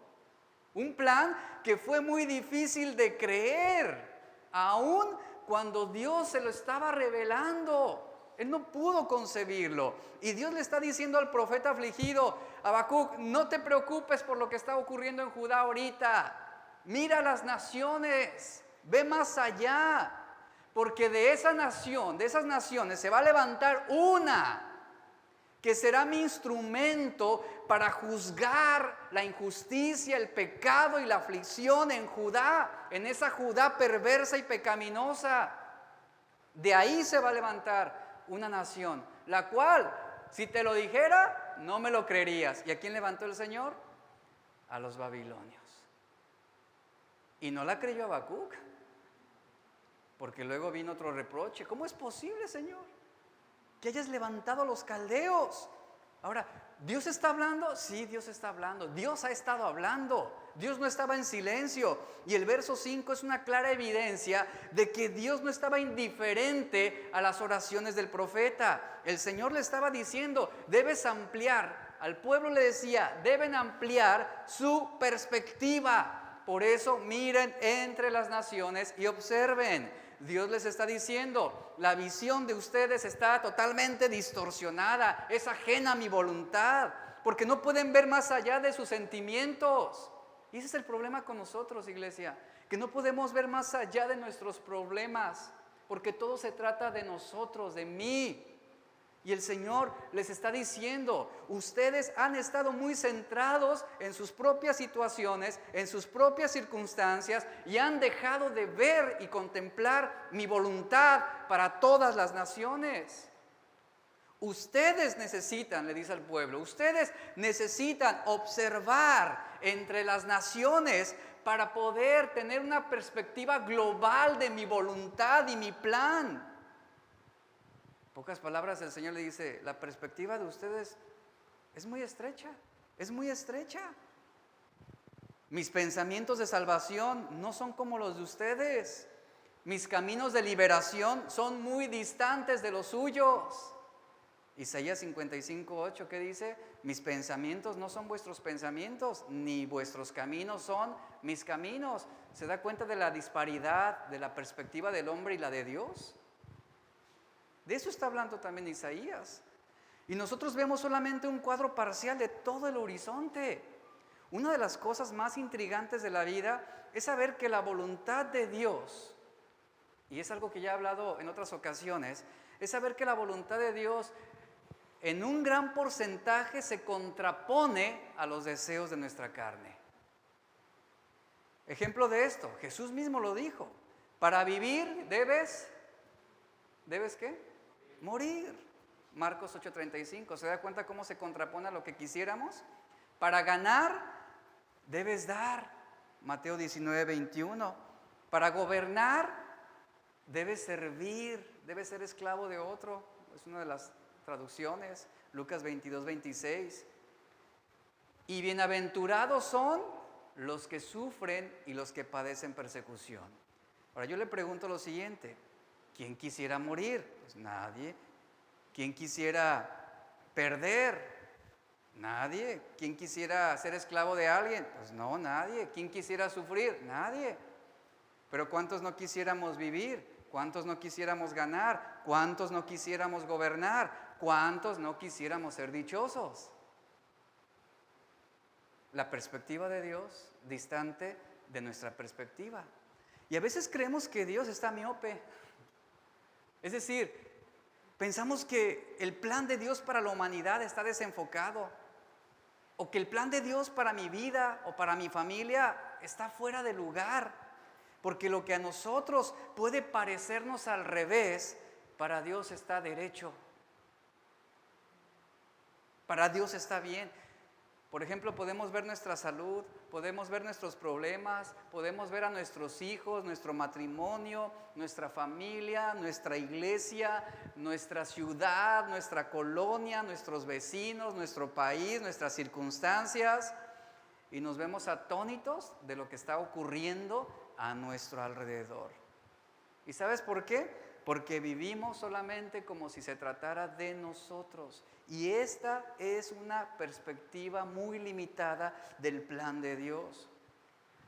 Un plan que fue muy difícil de creer, aun cuando Dios se lo estaba revelando. Él no pudo concebirlo. Y Dios le está diciendo al profeta afligido, Habacuc, no te preocupes por lo que está ocurriendo en Judá ahorita. Mira las naciones, ve más allá. Porque de esas naciones se va a levantar una que será mi instrumento para juzgar la injusticia, el pecado y la aflicción en Judá, en esa Judá perversa y pecaminosa. De ahí se va a levantar una nación, la cual, si te lo dijera, no me lo creerías. ¿Y a quién levantó el Señor? A los babilonios. Y no la creyó Habacuc, porque luego vino otro reproche. ¿Cómo es posible, Señor, que hayas levantado a los caldeos? Ahora, ¿Dios está hablando? Sí, Dios está hablando. Dios ha estado hablando. Dios no estaba en silencio. Y el verso 5 es una clara evidencia de que Dios no estaba indiferente a las oraciones del profeta. El Señor le estaba diciendo, debes ampliar. Al pueblo le decía, deben ampliar su perspectiva. Por eso miren entre las naciones y observen. Dios les está diciendo, la visión de ustedes está totalmente distorsionada, es ajena a mi voluntad, porque no pueden ver más allá de sus sentimientos. Y ese es el problema con nosotros, iglesia, que no podemos ver más allá de nuestros problemas, porque todo se trata de nosotros, de mí. Y el Señor les está diciendo, ustedes han estado muy centrados en sus propias situaciones, en sus propias circunstancias, y han dejado de ver y contemplar mi voluntad para todas las naciones. Ustedes necesitan, le dice al pueblo, ustedes necesitan observar entre las naciones para poder tener una perspectiva global de mi voluntad y mi plan. En pocas palabras, el Señor le dice, la perspectiva de ustedes es muy estrecha, es muy estrecha. Mis pensamientos de salvación no son como los de ustedes. Mis caminos de liberación son muy distantes de los suyos. Isaías 55:8, ¿qué dice? Mis pensamientos no son vuestros pensamientos, ni vuestros caminos son mis caminos. ¿Se da cuenta de la disparidad de la perspectiva del hombre y la de Dios? De eso está hablando también Isaías. Y nosotros vemos solamente un cuadro parcial de todo el horizonte. Una de las cosas más intrigantes de la vida es saber que la voluntad de Dios, y es algo que ya he hablado en otras ocasiones, es saber que la voluntad de Dios en un gran porcentaje se contrapone a los deseos de nuestra carne. Ejemplo de esto, Jesús mismo lo dijo, para vivir ¿debes qué? Morir. Marcos 8:35, ¿se da cuenta cómo se contrapone a lo que quisiéramos? Para ganar, debes dar. Mateo 19:21. Para gobernar, debes servir, debes ser esclavo de otro. Es una de las traducciones. Lucas 22:26. Y bienaventurados son los que sufren y los que padecen persecución. Ahora yo le pregunto lo siguiente, ¿quién quisiera morir? Pues nadie. ¿Quién quisiera perder? Nadie. ¿Quién quisiera ser esclavo de alguien? Pues no, nadie. ¿Quién quisiera sufrir? Nadie. Pero ¿cuántos no quisiéramos vivir? ¿Cuántos no quisiéramos ganar? ¿Cuántos no quisiéramos gobernar? ¿Cuántos no quisiéramos ser dichosos? La perspectiva de Dios distante de nuestra perspectiva. Y a veces creemos que Dios está miope. Es decir, pensamos que el plan de Dios para la humanidad está desenfocado, o que el plan de Dios para mi vida o para mi familia está fuera de lugar, porque lo que a nosotros puede parecernos al revés, para Dios está derecho, para Dios está bien. Por ejemplo, podemos ver nuestra salud, podemos ver nuestros problemas, podemos ver a nuestros hijos, nuestro matrimonio, nuestra familia, nuestra iglesia, nuestra ciudad, nuestra colonia, nuestros vecinos, nuestro país, nuestras circunstancias, y nos vemos atónitos de lo que está ocurriendo a nuestro alrededor. ¿Y sabes por qué? Porque vivimos solamente como si se tratara de nosotros. Y esta es una perspectiva muy limitada del plan de Dios.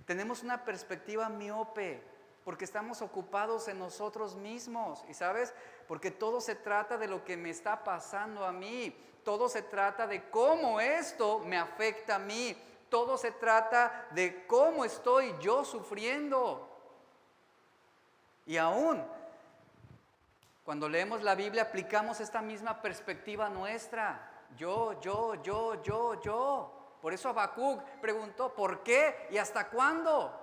Tenemos una perspectiva miope porque estamos ocupados en nosotros mismos. ¿Y sabes? Porque todo se trata de lo que me está pasando a mí. Todo se trata de cómo esto me afecta a mí. Todo se trata de cómo estoy yo sufriendo. Y aún cuando leemos la Biblia aplicamos esta misma perspectiva nuestra. Yo. Por eso Habacuc preguntó, ¿por qué y hasta cuándo?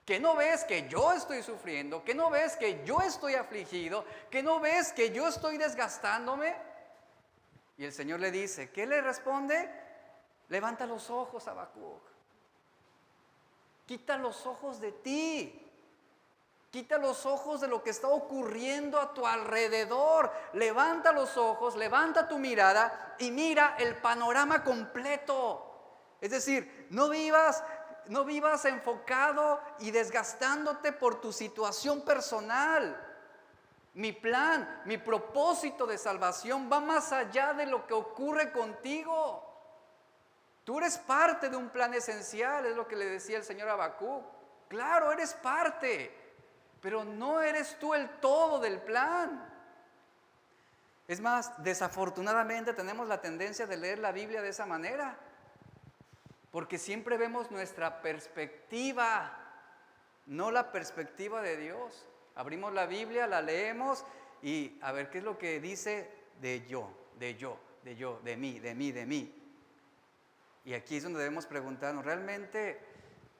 ¿Que no ves que yo estoy sufriendo? ¿Que no ves que yo estoy afligido? ¿Que no ves que yo estoy desgastándome? Y el Señor le dice, ¿qué le responde? Levanta los ojos, Habacuc. Quita los ojos de ti. Quita los ojos de lo que está ocurriendo a tu alrededor. Levanta los ojos, levanta tu mirada y mira el panorama completo. Es decir, no vivas enfocado y desgastándote por tu situación personal. Mi plan, mi propósito de salvación va más allá de lo que ocurre contigo. Tú eres parte de un plan esencial, es lo que le decía el Señor a Habacuc. Claro, eres parte, pero no eres tú el todo del plan. Es más, desafortunadamente tenemos la tendencia de leer la Biblia de esa manera, porque siempre vemos nuestra perspectiva, no la perspectiva de Dios. Abrimos la Biblia, la leemos y a ver qué es lo que dice de mí. Y aquí es donde debemos preguntarnos, ¿realmente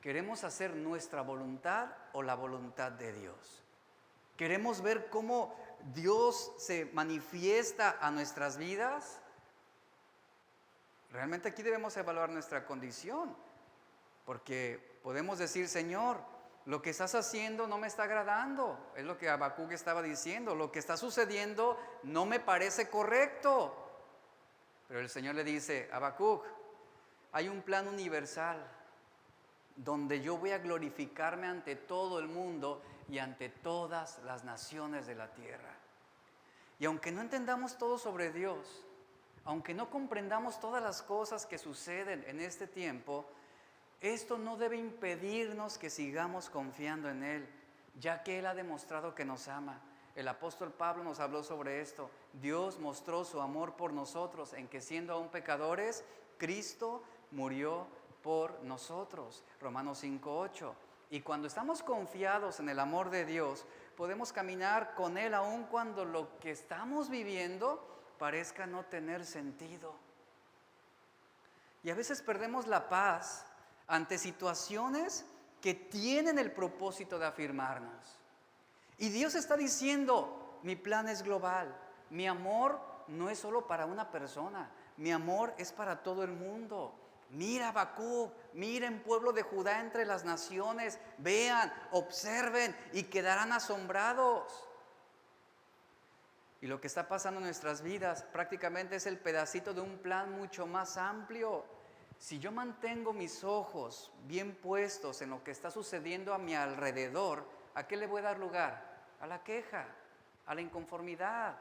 queremos hacer nuestra voluntad o la voluntad de Dios? ¿Queremos ver cómo Dios se manifiesta a nuestras vidas? Realmente aquí debemos evaluar nuestra condición, Porque podemos decir, Señor, lo que estás haciendo no me está agradando. Es lo que Habacuc estaba diciendo. Lo que está sucediendo no me parece correcto. Pero el Señor le dice, Habacuc, hay un plan universal donde yo voy a glorificarme ante todo el mundo y ante todas las naciones de la tierra. Y aunque no entendamos todo sobre Dios, aunque no comprendamos todas las cosas que suceden en este tiempo, esto no debe impedirnos que sigamos confiando en Él, ya que Él ha demostrado que nos ama. El apóstol Pablo nos habló sobre esto. Dios mostró su amor por nosotros en que siendo aún pecadores, Cristo murió por nosotros. Romanos 5:8. Y cuando estamos confiados en el amor de Dios, podemos caminar con Él aun cuando lo que estamos viviendo parezca no tener sentido. Y a veces perdemos la paz ante situaciones que tienen el propósito de afirmarnos. Y Dios está diciendo, mi plan es global, mi amor no es solo para una persona, mi amor es para todo el mundo. Mira Habacuc, miren pueblo de Judá entre las naciones, vean, observen y quedarán asombrados. Y lo que está pasando en nuestras vidas prácticamente es el pedacito de un plan mucho más amplio. Si yo mantengo mis ojos bien puestos en lo que está sucediendo a mi alrededor, ¿a qué le voy a dar lugar? A la queja, a la inconformidad.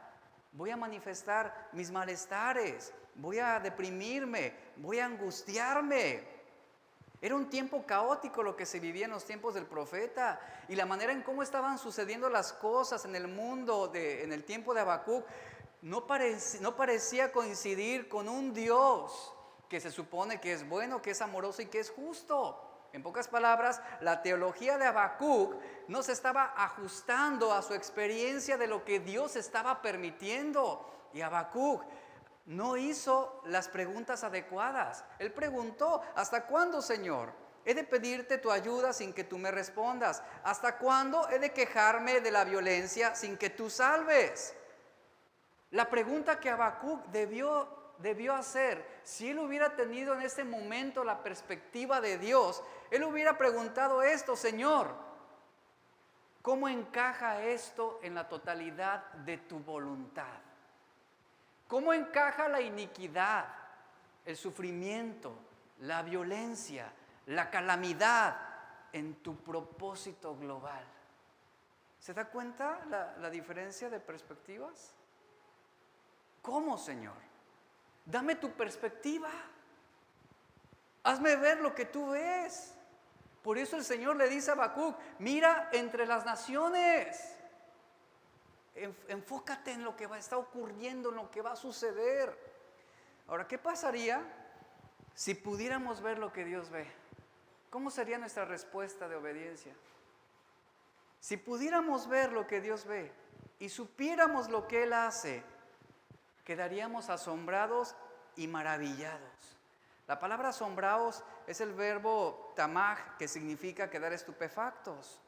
Voy a manifestar mis malestares, voy a deprimirme, voy a angustiarme. Era un tiempo caótico lo que se vivía en los tiempos del profeta, y la manera en cómo estaban sucediendo las cosas en el mundo en el tiempo de Habacuc no parecía coincidir con un Dios que se supone que es bueno, que es amoroso y que es justo. En pocas palabras, la teología de Habacuc no se estaba ajustando a su experiencia de lo que Dios estaba permitiendo. Y Habacuc no hizo las preguntas adecuadas. Él preguntó, ¿hasta cuándo, Señor? He de pedirte tu ayuda sin que tú me respondas. ¿Hasta cuándo he de quejarme de la violencia sin que tú salves? La pregunta que Habacuc debió hacer, si él hubiera tenido en ese momento la perspectiva de Dios, él hubiera preguntado esto, Señor, ¿cómo encaja esto en la totalidad de tu voluntad? ¿Cómo encaja la iniquidad, el sufrimiento, la violencia, la calamidad en tu propósito global? ¿Se da cuenta la diferencia de perspectivas? ¿Cómo, Señor? Dame tu perspectiva. Hazme ver lo que tú ves. Por eso el Señor le dice a Habacuc, mira entre las naciones. Enfócate en lo que está ocurriendo, en lo que va a suceder. Ahora, ¿qué pasaría si pudiéramos ver lo que Dios ve? ¿Cómo sería nuestra respuesta de obediencia? Si pudiéramos ver lo que Dios ve y supiéramos lo que Él hace, quedaríamos asombrados y maravillados. La palabra asombrados es el verbo tamaj, que significa quedar estupefactos.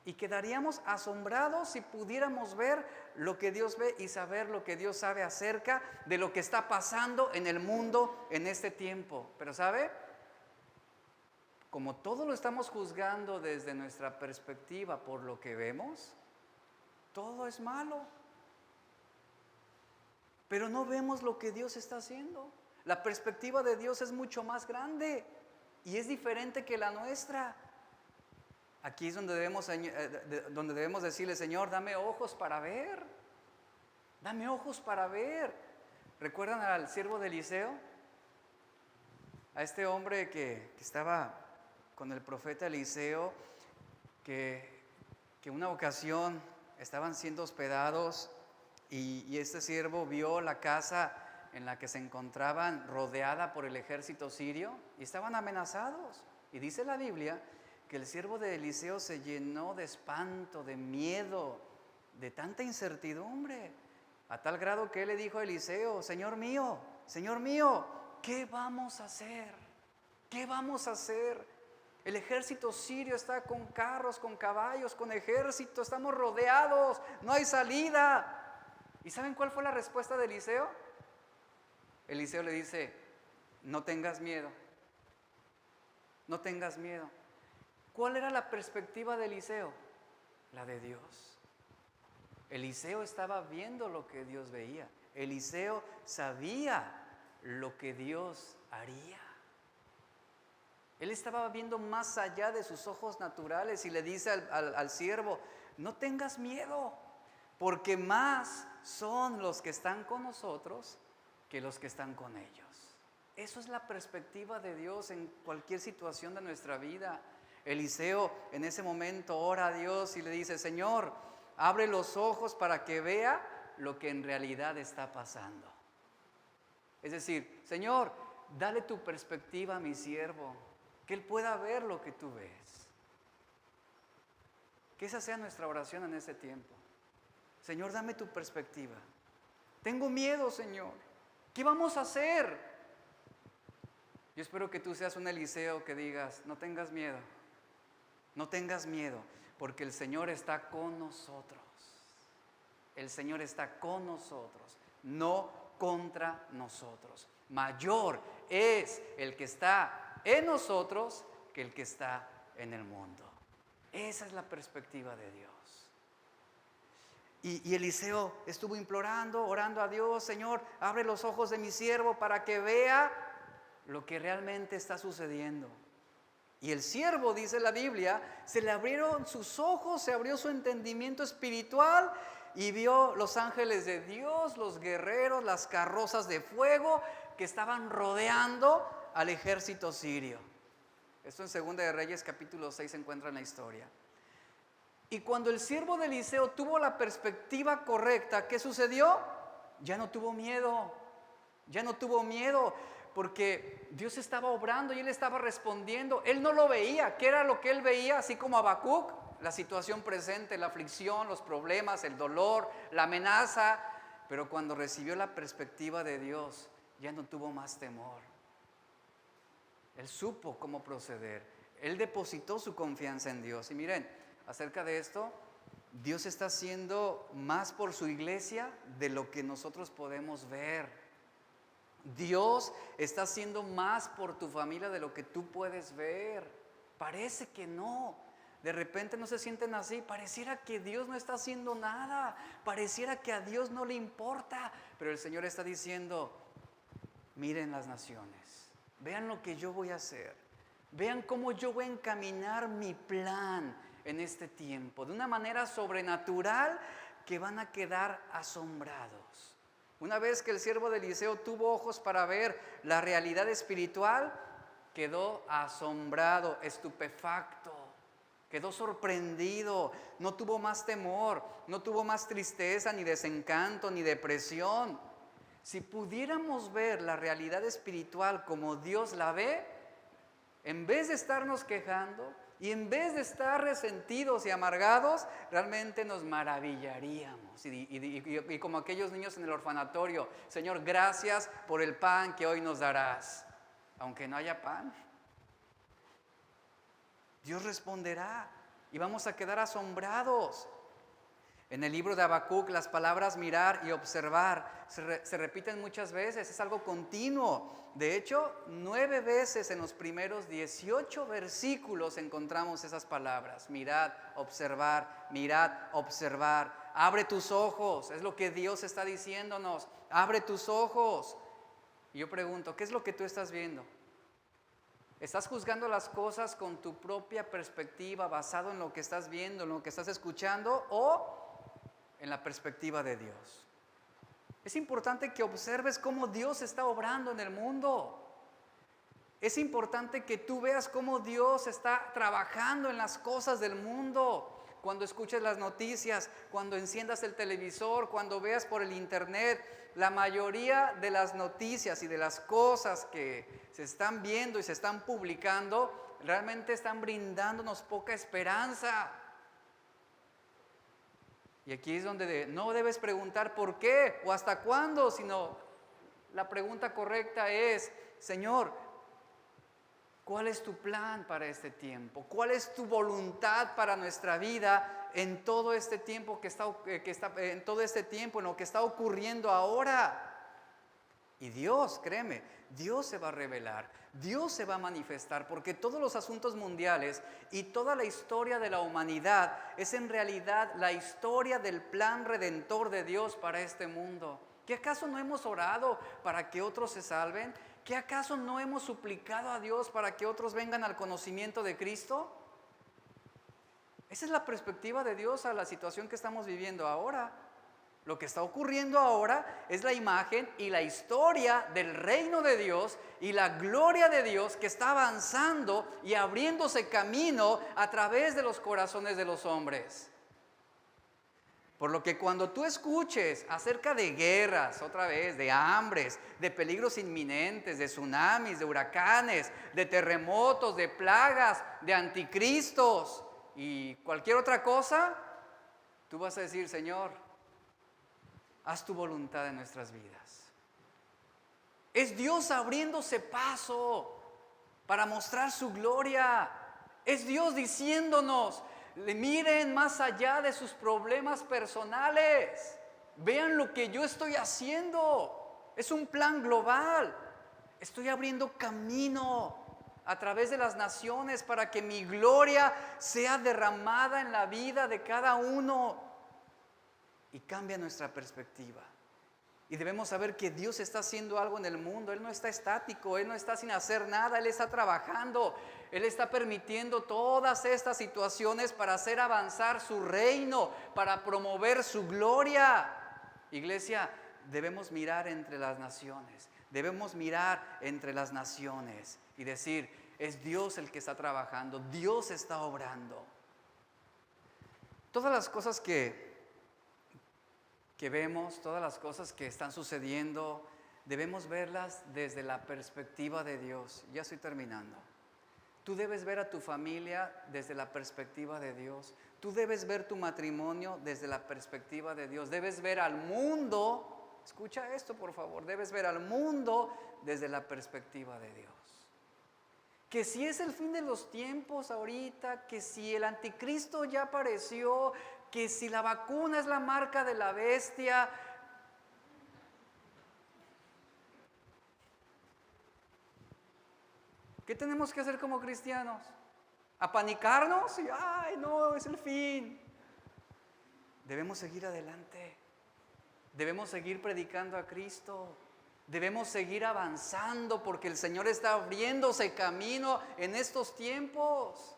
Y quedaríamos asombrados si pudiéramos ver lo que Dios ve y saber lo que Dios sabe acerca de lo que está pasando en el mundo en este tiempo. Pero ¿sabe? Como todo lo estamos juzgando desde nuestra perspectiva por lo que vemos, todo es malo. Pero no vemos lo que Dios está haciendo. La perspectiva de Dios es mucho más grande y es diferente que la nuestra. Aquí es donde debemos decirle, Señor, dame ojos para ver. Dame ojos para ver. ¿Recuerdan al siervo de Eliseo? A este hombre que estaba con el profeta Eliseo, que una ocasión estaban siendo hospedados y este siervo vio la casa en la que se encontraban rodeada por el ejército sirio y estaban amenazados. Y dice la Biblia que el siervo de Eliseo se llenó de espanto, de miedo, de tanta incertidumbre, a tal grado que él le dijo a Eliseo, Señor mío, ¿qué vamos a hacer? ¿Qué vamos a hacer? El ejército sirio está con carros, con caballos, con ejército, estamos rodeados, no hay salida. ¿Y saben cuál fue la respuesta de Eliseo? Eliseo le dice, no tengas miedo. no tengas miedo. ¿Cuál era la perspectiva de Eliseo? La de Dios. Eliseo estaba viendo lo que Dios veía. Eliseo sabía lo que Dios haría. Él estaba viendo más allá de sus ojos naturales y le dice al siervo, no tengas miedo, porque más son los que están con nosotros que los que están con ellos. Eso es la perspectiva de Dios en cualquier situación de nuestra vida. Eliseo en ese momento ora a Dios y le dice, Señor, abre los ojos para que vea lo que en realidad está pasando. Es decir, Señor, dale tu perspectiva a mi siervo, que él pueda ver lo que tú ves. Que esa sea nuestra oración en este tiempo. Señor, dame tu perspectiva. Tengo miedo, Señor. ¿Qué vamos a hacer? Yo espero que tú seas un Eliseo que digas, no tengas miedo. No tengas miedo, porque el Señor está con nosotros. El Señor está con nosotros, no contra nosotros. Mayor es el que está en nosotros que el que está en el mundo. Esa es la perspectiva de Dios. Y Eliseo estuvo implorando, orando a Dios, Señor, abre los ojos de mi siervo para que vea lo que realmente está sucediendo. Y el siervo, dice la Biblia, se le abrieron sus ojos, se abrió su entendimiento espiritual y vio los ángeles de Dios, los guerreros, las carrozas de fuego que estaban rodeando al ejército sirio. Esto en 2 de Reyes capítulo 6 se encuentra en la historia. Y cuando el siervo de Eliseo tuvo la perspectiva correcta, ¿qué sucedió? Ya no tuvo miedo, porque Dios estaba obrando y él estaba respondiendo. Él no lo veía. ¿Qué era lo que él veía? Así como Habacuc, la situación presente, la aflicción, los problemas, el dolor, la amenaza. Pero cuando recibió la perspectiva de Dios, ya no tuvo más temor. Él supo cómo proceder. Él depositó su confianza en Dios. Y miren, acerca de esto, Dios está haciendo más por su iglesia de lo que nosotros podemos ver. Dios está haciendo más por tu familia de lo que tú puedes ver. Parece que no. De repente no se sienten así. Pareciera que Dios no está haciendo nada. Pareciera que a Dios no le importa. Pero el Señor está diciendo, miren las naciones. Vean lo que yo voy a hacer. Vean cómo yo voy a encaminar mi plan en este tiempo. De una manera sobrenatural que van a quedar asombrados. Una vez que el siervo de Eliseo tuvo ojos para ver la realidad espiritual, quedó asombrado, estupefacto, quedó sorprendido, no tuvo más temor, no tuvo más tristeza, ni desencanto, ni depresión. Si pudiéramos ver la realidad espiritual como Dios la ve, en vez de estarnos quejando y en vez de estar resentidos y amargados, realmente nos maravillaríamos. Y como aquellos niños en el orfanatorio, Señor, gracias por el pan que hoy nos darás. Aunque no haya pan, Dios responderá y vamos a quedar asombrados. En el libro de Habacuc las palabras mirar y observar se repiten muchas veces, es algo continuo. De hecho, 9 veces en los primeros 18 versículos encontramos esas palabras. Mirad, observar, abre tus ojos, es lo que Dios está diciéndonos, abre tus ojos. Y yo pregunto, ¿qué es lo que tú estás viendo? ¿Estás juzgando las cosas con tu propia perspectiva, basado en lo que estás viendo, en lo que estás escuchando, o en la perspectiva de Dios? Es importante que observes cómo Dios está obrando en el mundo. Es importante que tú veas cómo Dios está trabajando en las cosas del mundo. Cuando escuches las noticias, cuando enciendas el televisor, cuando veas por el internet, la mayoría de las noticias y de las cosas que se están viendo y se están publicando, realmente están brindándonos poca esperanza. Y aquí es donde no debes preguntar por qué o hasta cuándo, sino la pregunta correcta es, Señor, ¿cuál es tu plan para este tiempo? ¿Cuál es tu voluntad para nuestra vida en todo este tiempo en lo que está ocurriendo ahora? Y Dios, créeme, Dios se va a revelar, Dios se va a manifestar, porque todos los asuntos mundiales y toda la historia de la humanidad es en realidad la historia del plan redentor de Dios para este mundo. ¿Qué acaso no hemos orado para que otros se salven? ¿Qué acaso no hemos suplicado a Dios para que otros vengan al conocimiento de Cristo? Esa es la perspectiva de Dios a la situación que estamos viviendo ahora. Lo que está ocurriendo ahora es la imagen y la historia del reino de Dios y la gloria de Dios que está avanzando y abriéndose camino a través de los corazones de los hombres. Por lo que cuando tú escuches acerca de guerras, otra vez, de hambres, de peligros inminentes, de tsunamis, de huracanes, de terremotos, de plagas, de anticristos y cualquier otra cosa, tú vas a decir: Señor, haz tu voluntad en nuestras vidas. Es Dios abriéndose paso para mostrar su gloria. Es Dios diciéndonos: miren más allá de sus problemas personales. Vean lo que yo estoy haciendo. Es un plan global. Estoy abriendo camino a través de las naciones para que mi gloria sea derramada en la vida de cada uno. Y cambia nuestra perspectiva. Y debemos saber que Dios está haciendo algo en el mundo. Él no está estático, Él no está sin hacer nada, Él está trabajando. Él está permitiendo todas estas situaciones para hacer avanzar su reino, para promover su gloria. Iglesia, debemos mirar entre las naciones. Debemos mirar entre las naciones y decir: es Dios el que está trabajando, Dios está obrando. Todas las cosas que vemos, todas las cosas que están sucediendo, debemos verlas desde la perspectiva de Dios. Ya estoy terminando. Tú debes ver a tu familia desde la perspectiva de Dios. Tú debes ver tu matrimonio desde la perspectiva de Dios. Debes ver al mundo, escucha esto por favor, debes ver al mundo desde la perspectiva de Dios. Que si es el fin de los tiempos ahorita, que si el anticristo ya apareció, que si la vacuna es la marca de la bestia. ¿Qué tenemos que hacer como cristianos? ¿Apanicarnos? Y ¡ay, no, es el fin! Debemos seguir adelante. Debemos seguir predicando a Cristo. Debemos seguir avanzando porque el Señor está abriéndose camino en estos tiempos.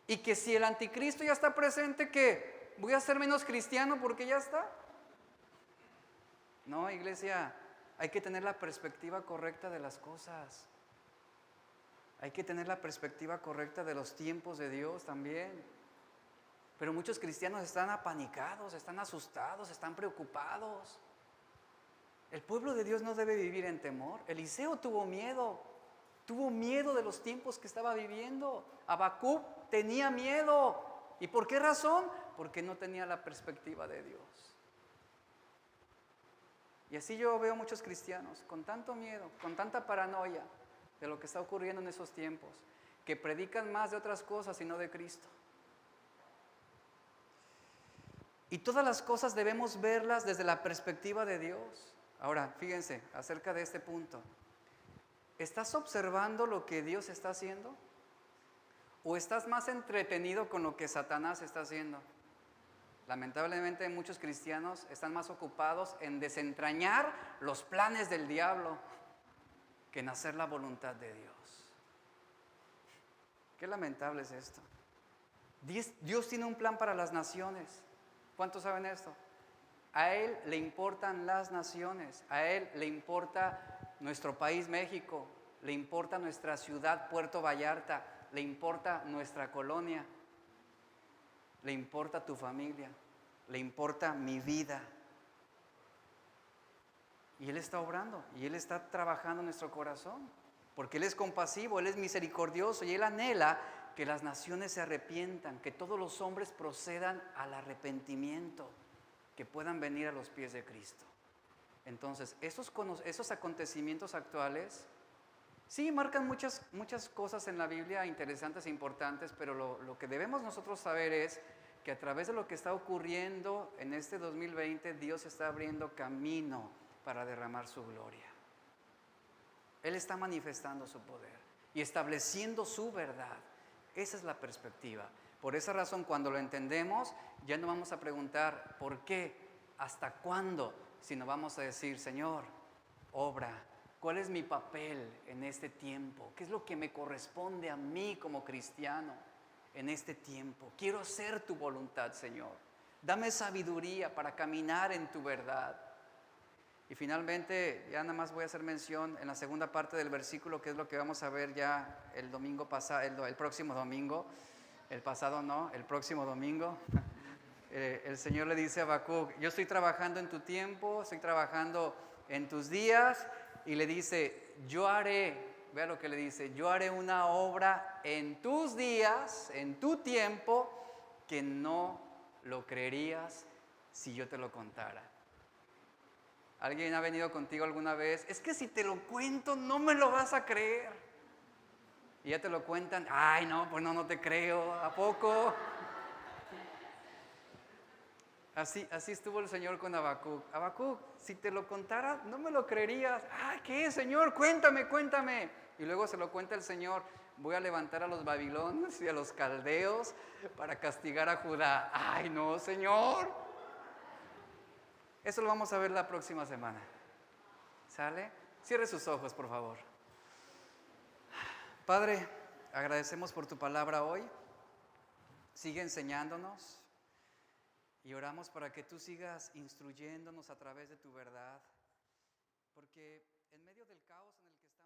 Y que si el anticristo ya está presente, ¿qué? ¿Voy a ser menos cristiano porque ya está? No, iglesia, hay que tener la perspectiva correcta de las cosas. Hay que tener la perspectiva correcta de los tiempos de Dios también. Pero muchos cristianos están apanicados, están asustados, están preocupados. El pueblo de Dios no debe vivir en temor. Eliseo tuvo miedo de los tiempos que estaba viviendo. Habacuc tenía miedo. ¿Y por qué razón? Porque no tenía la perspectiva de Dios. Y así yo veo muchos cristianos con tanto miedo, con tanta paranoia de lo que está ocurriendo en esos tiempos, que predican más de otras cosas y no de Cristo. Y todas las cosas debemos verlas desde la perspectiva de Dios. Ahora, fíjense, acerca de este punto. ¿Estás observando lo que Dios está haciendo? ¿O estás más entretenido con lo que Satanás está haciendo? Lamentablemente muchos cristianos están más ocupados en desentrañar los planes del diablo que en hacer la voluntad de Dios. Qué lamentable es esto. Dios tiene un plan para las naciones. ¿Cuántos saben esto? A Él le importan las naciones, a Él le importa nuestro país México, le importa nuestra ciudad Puerto Vallarta, le importa nuestra colonia, le importa tu familia, le importa mi vida. Y Él está obrando, y Él está trabajando en nuestro corazón, porque Él es compasivo, Él es misericordioso, y Él anhela que las naciones se arrepientan, que todos los hombres procedan al arrepentimiento, que puedan venir a los pies de Cristo. Entonces, esos acontecimientos actuales, sí, marcan muchas cosas en la Biblia interesantes e importantes, pero lo que debemos nosotros saber es que a través de lo que está ocurriendo en este 2020, Dios está abriendo camino para derramar su gloria. Él está manifestando su poder y estableciendo su verdad. Esa es la perspectiva. Por esa razón, cuando lo entendemos, ya no vamos a preguntar ¿por qué? ¿Hasta cuándo? Sino vamos a decir, Señor, obra. ¿Cuál es mi papel en este tiempo? ¿Qué es lo que me corresponde a mí como cristiano en este tiempo? Quiero hacer tu voluntad, Señor. Dame sabiduría para caminar en tu verdad. Y finalmente, ya nada más voy a hacer mención en la segunda parte del versículo, que es lo que vamos a ver ya el domingo pasado, el próximo domingo. El pasado no, el próximo domingo. El Señor le dice a Habacuc, yo estoy trabajando en tu tiempo, estoy trabajando en tus días. Y le dice, yo haré, vea lo que le dice, yo haré una obra en tus días, en tu tiempo, que no lo creerías si yo te lo contara. ¿Alguien ha venido contigo alguna vez? Es que si te lo cuento no me lo vas a creer. Y ya te lo cuentan, ay no, pues no te creo, ¿a poco? Así estuvo el Señor con Habacuc. Habacuc, si te lo contara, no me lo creerías. Ay, ¿qué, Señor? Cuéntame. Y luego se lo cuenta el Señor. Voy a levantar a los babilonios y a los caldeos para castigar a Judá. Ay, no, Señor. Eso lo vamos a ver la próxima semana. ¿Sale? Cierre sus ojos, por favor. Padre, agradecemos por tu palabra hoy. Sigue enseñándonos. Y oramos para que tú sigas instruyéndonos a través de tu verdad, porque en medio del caos en el que estamos